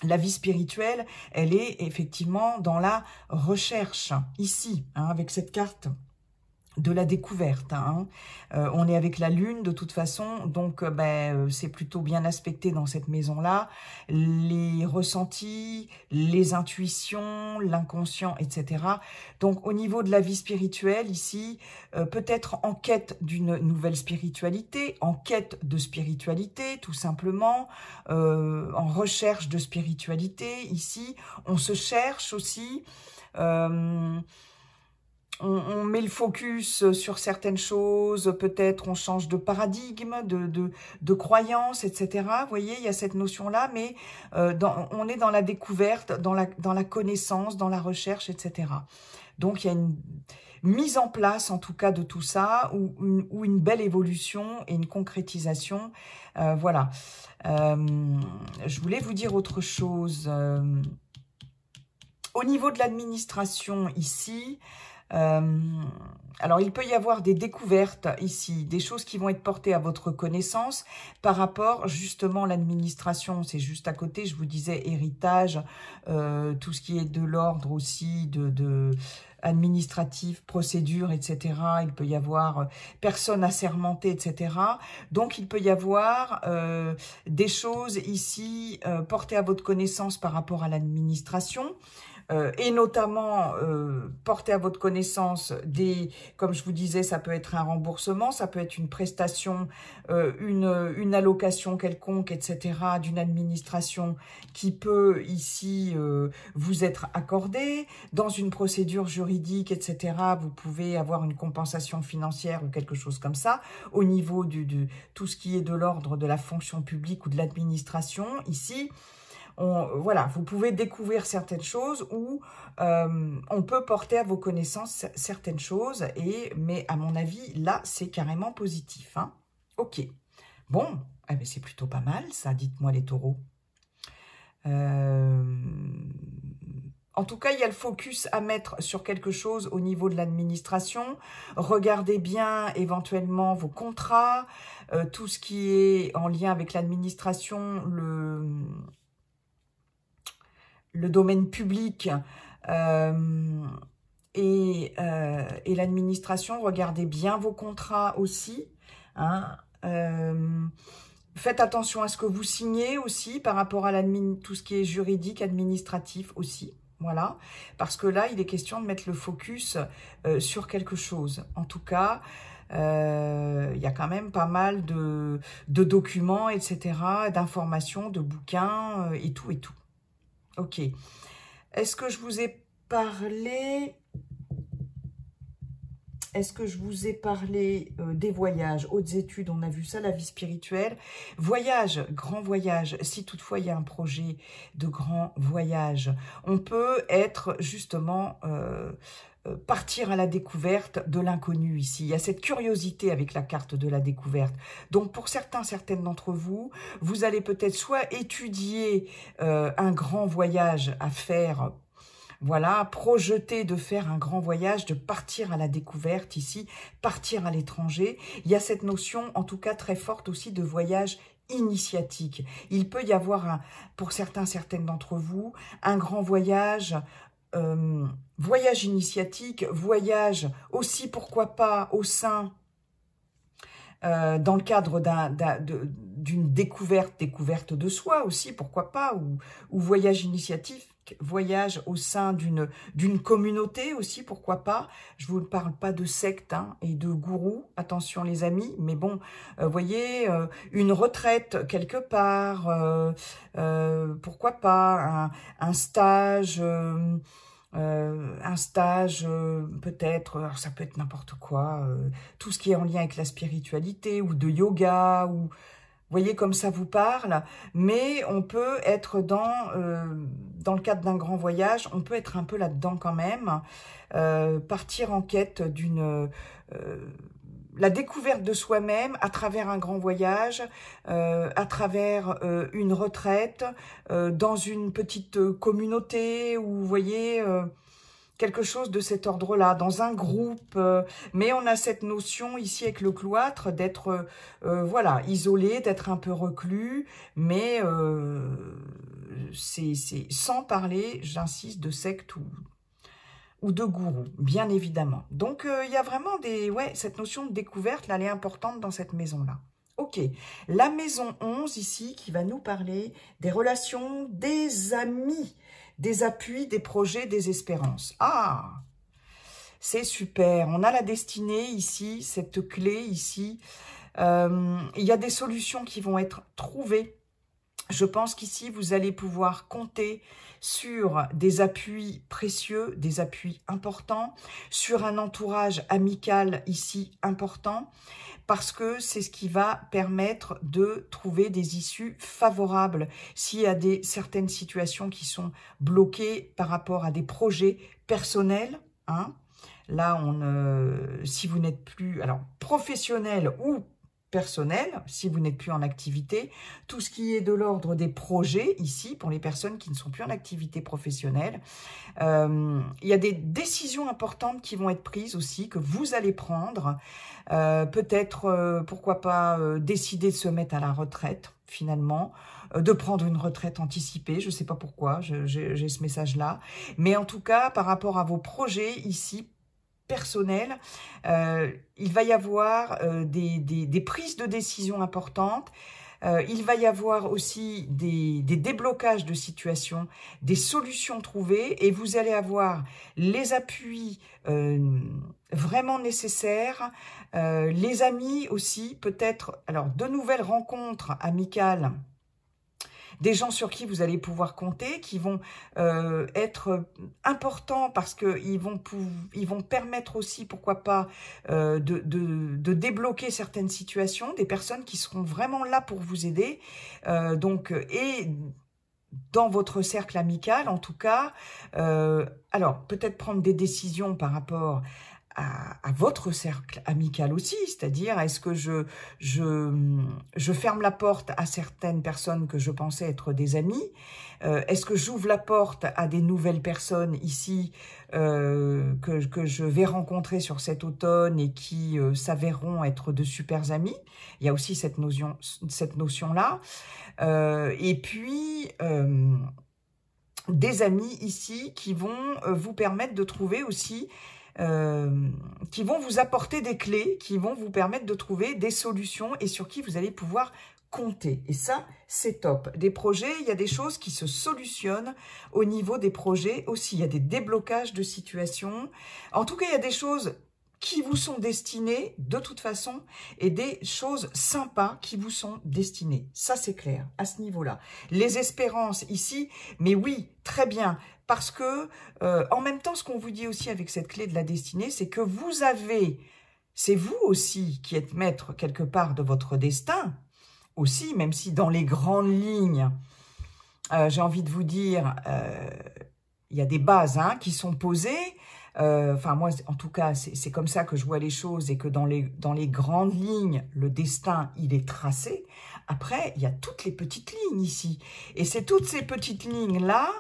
La vie spirituelle, elle est effectivement dans la recherche, ici, hein, avec cette carte de la découverte, hein. On est avec la lune de toute façon, donc c'est plutôt bien aspecté dans cette maison-là. Les ressentis, les intuitions, l'inconscient, etc. Donc au niveau de la vie spirituelle, ici, peut-être en quête d'une nouvelle spiritualité, en quête de spiritualité, tout simplement, en recherche de spiritualité, ici. On se cherche aussi, on met le focus sur certaines choses, peut-être on change de paradigme, de croyance, etc. Vous voyez, il y a cette notion-là, mais on est dans la découverte, dans la connaissance, dans la recherche, etc. Donc, il y a une mise en place, en tout cas, de tout ça, ou une belle évolution et une concrétisation. Voilà. Je voulais vous dire autre chose. Au niveau de l'administration, ici... alors, il peut y avoir des découvertes ici, des choses qui vont être portées à votre connaissance par rapport, justement, l'administration, c'est juste à côté, je vous disais, héritage, tout ce qui est de l'ordre aussi, administratif, procédure, etc. Il peut y avoir personne assermentée, etc. Donc, il peut y avoir des choses ici portées à votre connaissance par rapport à l'administration. Et notamment porter à votre connaissance comme je vous disais, ça peut être un remboursement, ça peut être une prestation, une allocation quelconque, etc., d'une administration qui peut ici vous être accordée. Dans une procédure juridique, etc., vous pouvez avoir une compensation financière ou quelque chose comme ça. Au niveau de tout ce qui est de l'ordre de la fonction publique ou de l'administration, ici... voilà, vous pouvez découvrir certaines choses ou on peut porter à vos connaissances certaines choses, mais à mon avis, là, c'est carrément positif, hein. Ok, bon, eh ben, c'est plutôt pas mal, ça, dites-moi les taureaux. En tout cas, il y a le focus à mettre sur quelque chose au niveau de l'administration. Regardez bien éventuellement vos contrats, tout ce qui est en lien avec l'administration, le domaine public et l'administration. Regardez bien vos contrats aussi, hein. Faites attention à ce que vous signez aussi par rapport à tout ce qui est juridique, administratif aussi. Voilà, parce que là, il est question de mettre le focus sur quelque chose. En tout cas, Il y a quand même pas mal de documents, etc., d'informations, de bouquins, et tout, et tout. Ok. Est-ce que je vous ai parlé... Est-ce que je vous ai parlé des voyages, hautes études, on a vu ça, la vie spirituelle. Voyage, grand voyage, si toutefois il y a un projet de grand voyage, on peut être justement... partir à la découverte de l'inconnu ici. Il y a cette curiosité avec la carte de la découverte. Donc pour certaines d'entre vous, vous allez peut-être soit étudier un grand voyage à faire, voilà, projeter de faire un grand voyage, de partir à la découverte ici, partir à l'étranger. Il y a cette notion, en tout cas très forte aussi, de voyage initiatique. Il peut y avoir, pour certaines d'entre vous, un grand voyage, voyage initiatique, voyage aussi, pourquoi pas, au sein, dans le cadre d'une découverte de soi aussi, pourquoi pas, ou voyage initiatique, voyage au sein d'une communauté aussi, pourquoi pas. Je vous parle pas de secte hein, et de gourou, attention les amis, mais bon, voyez, une retraite quelque part, pourquoi pas, un stage... peut-être, alors ça peut être n'importe quoi, tout ce qui est en lien avec la spiritualité ou de yoga, ou vous voyez comme ça vous parle, mais on peut être dans le cadre d'un grand voyage, on peut être un peu là-dedans quand même, partir en quête d'une... la découverte de soi-même à travers un grand voyage, à travers une retraite, dans une petite communauté, ou vous voyez, quelque chose de cet ordre-là, dans un groupe. Mais on a cette notion ici avec le cloître d'être, voilà, isolé, d'être un peu reclus, mais c'est sans parler, j'insiste, de secte ou de gourou, bien évidemment. Donc, il y a vraiment cette notion de découverte, là, elle est importante dans cette maison-là. Ok, la maison 11 ici, qui va nous parler des relations, des amis, des appuis, des projets, des espérances. Ah, c'est super, on a la destinée ici, cette clé ici. Il y a des solutions qui vont être trouvées. Je pense qu'ici, vous allez pouvoir compter sur des appuis précieux, des appuis importants, sur un entourage amical ici important, parce que c'est ce qui va permettre de trouver des issues favorables s'il y a certaines situations qui sont bloquées par rapport à des projets personnels. Hein. Là, si vous n'êtes plus professionnel ou personnel, si vous n'êtes plus en activité, tout ce qui est de l'ordre des projets, ici, pour les personnes qui ne sont plus en activité professionnelle, il y a des décisions importantes qui vont être prises aussi, que vous allez prendre, peut-être, pourquoi pas, décider de se mettre à la retraite, finalement, de prendre une retraite anticipée, je ne sais pas pourquoi, j'ai ce message-là, mais en tout cas, par rapport à vos projets, ici, personnel, il va y avoir des prises de décision importantes, il va y avoir aussi des déblocages de situations, des solutions trouvées, et vous allez avoir les appuis vraiment nécessaires, les amis aussi, peut-être, alors de nouvelles rencontres amicales, des gens sur qui vous allez pouvoir compter, qui vont être importants parce qu'ils vont permettre aussi, pourquoi pas, de débloquer certaines situations, des personnes qui seront vraiment là pour vous aider. Et dans votre cercle amical, en tout cas, alors peut-être prendre des décisions par rapport à votre cercle amical aussi, c'est-à-dire est-ce que je ferme la porte à certaines personnes que je pensais être des amis, est-ce que j'ouvre la porte à des nouvelles personnes ici que je vais rencontrer sur cet automne et qui s'avéreront être de super amis. Il y a aussi cette notion-là. Et puis des amis ici qui vont vous permettre de trouver aussi qui vont vous apporter des clés, qui vont vous permettre de trouver des solutions et sur qui vous allez pouvoir compter. Et ça, c'est top. Des projets, il y a des choses qui se solutionnent au niveau des projets aussi. Il y a des déblocages de situations. En tout cas, il y a des choses qui vous sont destinées de toute façon et des choses sympas qui vous sont destinées. Ça, c'est clair à ce niveau-là. Les espérances ici, mais oui, très bien. Parce que, en même temps, ce qu'on vous dit aussi avec cette clé de la destinée, c'est que vous avez, c'est vous aussi qui êtes maître quelque part de votre destin, aussi, même si dans les grandes lignes, j'ai envie de vous dire, il y a des bases qui sont posées. Enfin, moi, en tout cas, c'est comme ça que je vois les choses et que dans les grandes lignes, le destin, il est tracé. Après, il y a toutes les petites lignes ici. Et c'est toutes ces petites lignes-là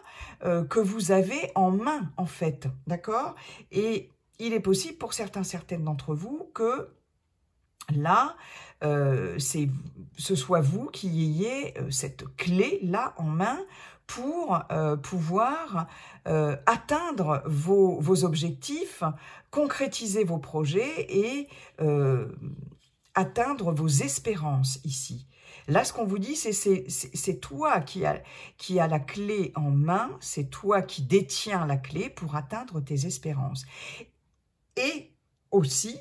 que vous avez en main, en fait. D'accord? Et il est possible pour certaines d'entre vous que là, ce soit vous qui ayez cette clé-là en main pour pouvoir atteindre vos objectifs, concrétiser vos projets et atteindre vos espérances ici. Là, ce qu'on vous dit, c'est toi qui a la clé en main, c'est toi qui détiens la clé pour atteindre tes espérances. Et aussi,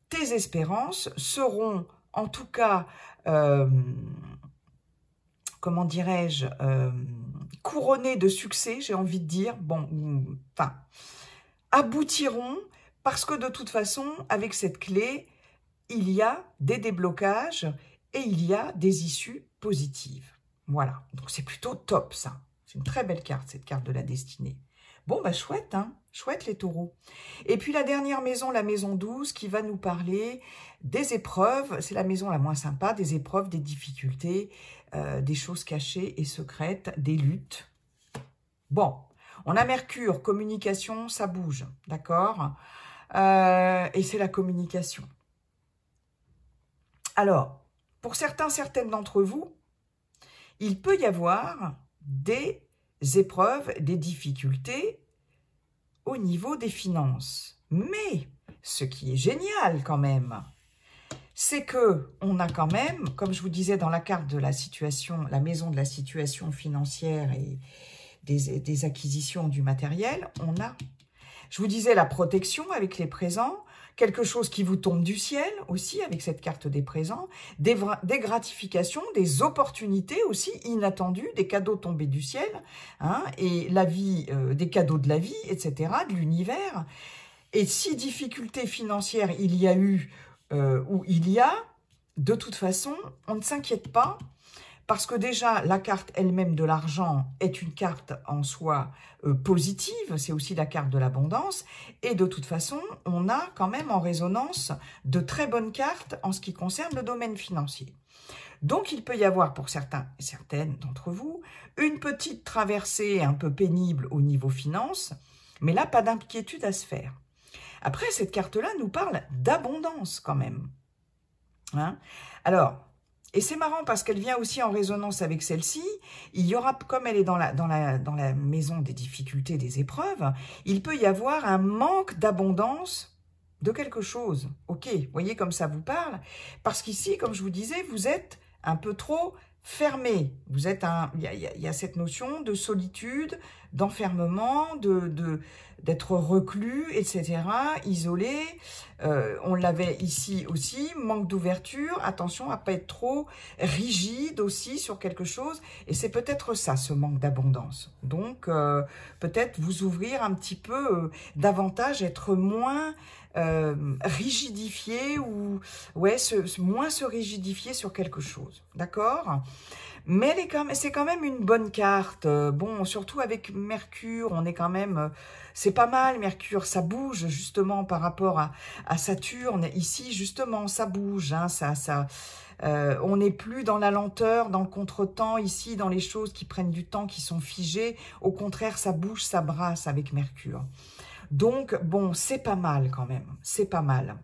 tes espérances seront, en tout cas, comment dirais-je, couronnées de succès, j'ai envie de dire, bon, enfin, aboutiront, parce que de toute façon, avec cette clé, il y a des déblocages et il y a des issues positives. Voilà, donc c'est plutôt top ça. C'est une très belle carte, cette carte de la destinée. Bon, bah chouette, hein, chouette les taureaux. Et puis la dernière maison, la maison 12, qui va nous parler des épreuves. C'est la maison la moins sympa, des épreuves, des difficultés, des choses cachées et secrètes, des luttes. Bon, on a Mercure, communication, ça bouge, d'accord? Et c'est la communication. Alors, pour certaines d'entre vous, il peut y avoir des épreuves, des difficultés au niveau des finances. Mais ce qui est génial quand même, c'est que on a quand même, comme je vous disais dans la carte de la situation, la maison de la situation financière et des acquisitions du matériel, on a, je vous disais, la protection avec les présents, quelque chose qui vous tombe du ciel aussi avec cette carte des présents, des gratifications, des opportunités aussi inattendues, des cadeaux tombés du ciel, hein, et la vie, des cadeaux de la vie, etc., de l'univers. Et si difficultés financières il y a eu ou il y a, de toute façon, on ne s'inquiète pas, parce que déjà, la carte elle-même de l'argent est une carte en soi positive, c'est aussi la carte de l'abondance, et de toute façon, on a quand même en résonance de très bonnes cartes en ce qui concerne le domaine financier. Donc, il peut y avoir pour certaines d'entre vous, une petite traversée un peu pénible au niveau finance, mais là, pas d'inquiétude à se faire. Après, cette carte-là nous parle d'abondance quand même. Hein? Alors, et c'est marrant parce qu'elle vient aussi en résonance avec celle-ci. Il y aura, comme elle est dans la maison des difficultés, des épreuves, il peut y avoir un manque d'abondance de quelque chose. Ok, voyez comme ça vous parle. Parce qu'ici, comme je vous disais, vous êtes un peu trop fermé. Vous êtes il y a cette notion de solitude, d'enfermement, d'être reclus, etc., isolé. On l'avait ici aussi, manque d'ouverture, attention à ne pas être trop rigide aussi sur quelque chose. Et c'est peut-être ça, ce manque d'abondance. Donc, peut-être vous ouvrir un petit peu davantage, être moins rigidifié ou ouais, moins se rigidifier sur quelque chose. D'accord ? Mais c'est quand même une bonne carte. Bon, surtout avec Mercure, on est quand même... c'est pas mal, Mercure, ça bouge justement par rapport à Saturne. Ici, justement, ça bouge. Hein, on n'est plus dans la lenteur, dans le contretemps, ici, dans les choses qui prennent du temps, qui sont figées. Au contraire, ça bouge, ça brasse avec Mercure. Donc, bon, c'est pas mal quand même. C'est pas mal.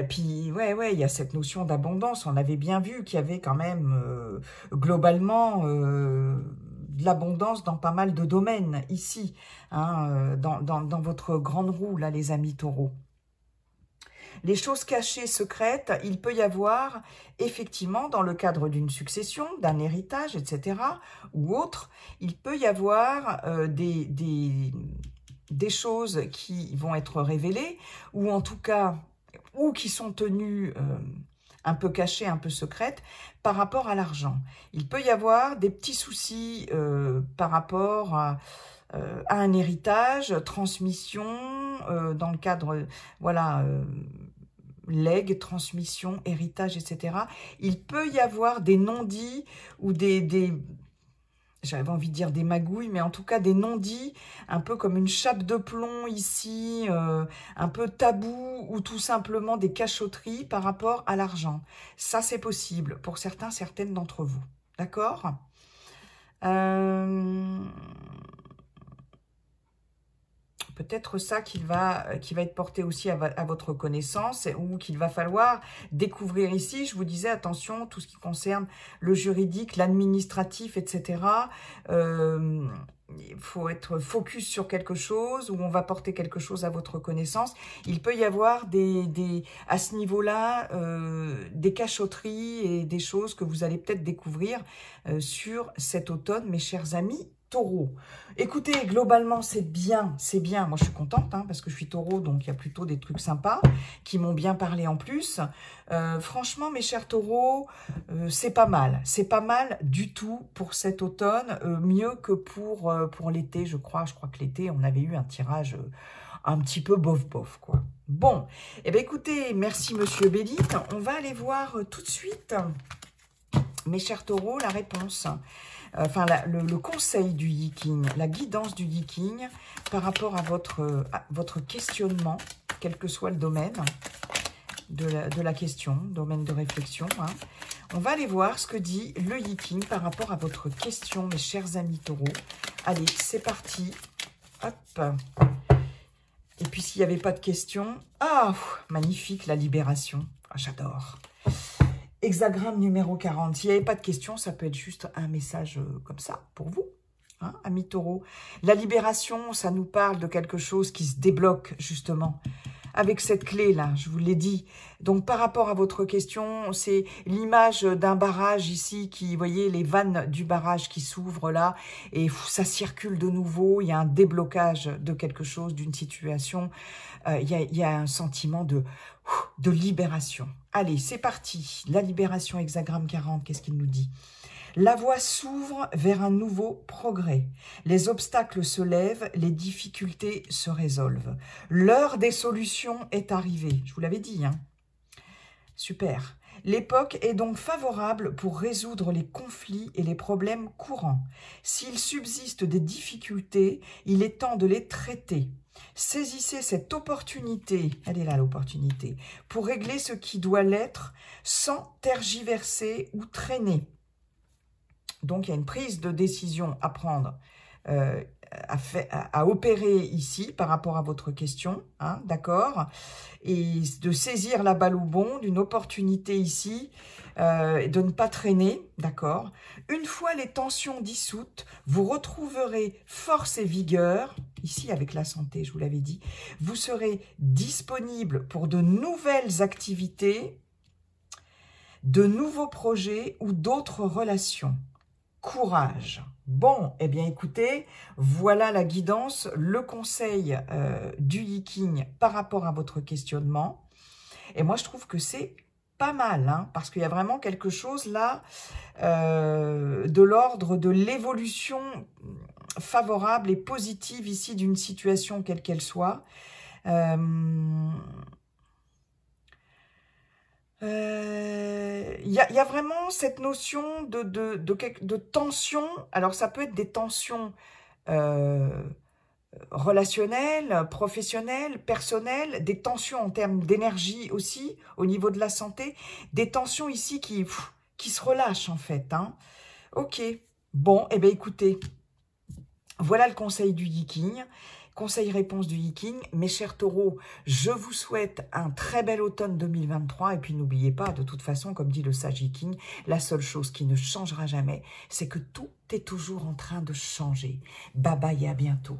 Puis, ouais, il y a cette notion d'abondance. On avait bien vu qu'il y avait quand même, globalement, de l'abondance dans pas mal de domaines, ici, hein, dans votre grande roue, là, les amis taureaux. Les choses cachées, secrètes, il peut y avoir, effectivement, dans le cadre d'une succession, d'un héritage, etc., ou autre, il peut y avoir des des choses qui vont être révélées, ou en tout cas, ou qui sont tenues un peu cachées, un peu secrètes, par rapport à l'argent. Il peut y avoir des petits soucis par rapport à un héritage, transmission, dans le cadre, voilà, legs, transmission, héritage, etc. Il peut y avoir des non-dits ou j'avais envie de dire des magouilles, mais en tout cas des non-dits, un peu comme une chape de plomb ici, un peu tabou, ou tout simplement des cachotteries par rapport à l'argent. Ça, c'est possible pour certains, certaines d'entre vous. D'accord ? Peut-être ça qui va être porté aussi à votre connaissance, ou qu'il va falloir découvrir ici. Je vous disais, attention, tout ce qui concerne le juridique, l'administratif, etc. Il faut être focus sur quelque chose, où on va porter quelque chose à votre connaissance. Il peut y avoir à ce niveau-là des cachotteries et des choses que vous allez peut-être découvrir sur cet automne, mes chers amis Taureau. Écoutez, globalement, c'est bien. Moi, je suis contente, hein, parce que je suis Taureau, donc il y a plutôt des trucs sympas qui m'ont bien parlé en plus. Franchement, mes chers Taureaux, c'est pas mal. C'est pas mal du tout pour cet automne, mieux que pour l'été, je crois. Je crois que l'été, on avait eu un tirage un petit peu bof-bof, quoi. Bon, eh bien, écoutez, merci, Monsieur Bélique. On va aller voir tout de suite, mes chers Taureaux, la réponse. Enfin, le conseil du Yi-King, la guidance du Yi-King par rapport à votre questionnement, quel que soit le domaine de la question, domaine de réflexion. Hein. On va aller voir ce que dit le Yi-King par rapport à votre question, mes chers amis Taureaux. Allez, c'est parti. Hop. Et puis, s'il n'y avait pas de questions, magnifique, la libération. Ah, j'adore. Hexagramme numéro 40. S'il n'y avait pas de questions, ça peut être juste un message comme ça, pour vous, hein, amis Taureaux. La libération, ça nous parle de quelque chose qui se débloque, justement, avec cette clé-là, je vous l'ai dit. Donc, par rapport à votre question, c'est l'image d'un barrage ici, vous voyez, les vannes du barrage qui s'ouvrent là, et ça circule de nouveau, il y a un déblocage de quelque chose, d'une situation, il y a un sentiment de libération. Allez, c'est parti. La libération, hexagramme 40, qu'est-ce qu'il nous dit? La voie s'ouvre vers un nouveau progrès. Les obstacles se lèvent, les difficultés se résolvent. L'heure des solutions est arrivée. Je vous l'avais dit, hein. Super. L'époque est donc favorable pour résoudre les conflits et les problèmes courants. S'il subsiste des difficultés, il est temps de les traiter. Saisissez cette opportunité, elle est là l'opportunité, pour régler ce qui doit l'être sans tergiverser ou traîner. Donc, il y a une prise de décision à prendre, à opérer ici par rapport à votre question, hein, d'accord? Et de saisir la balle au bond, d'une opportunité ici, de ne pas traîner, d'accord? Une fois les tensions dissoutes, vous retrouverez force et vigueur, ici avec la santé, je vous l'avais dit, vous serez disponible pour de nouvelles activités, de nouveaux projets ou d'autres relations. Courage. Bon, eh bien écoutez, voilà la guidance, le conseil du Yi-King par rapport à votre questionnement. Et moi, je trouve que c'est pas mal, hein, parce qu'il y a vraiment quelque chose là de l'ordre de l'évolution favorable et positive ici d'une situation quelle qu'elle soit. Il y a vraiment cette notion de tension. Alors, ça peut être des tensions relationnelles, professionnelles, personnelles, des tensions en termes d'énergie aussi, au niveau de la santé, des tensions ici qui se relâchent en fait. Hein. Ok, bon, eh bien écoutez, voilà le conseil du Yi-King. Conseil-réponse du Yi-King. Mes chers taureaux, je vous souhaite un très bel automne 2023. Et puis n'oubliez pas, de toute façon, comme dit le sage Yi-King, la seule chose qui ne changera jamais, c'est que tout est toujours en train de changer. Bye bye et à bientôt.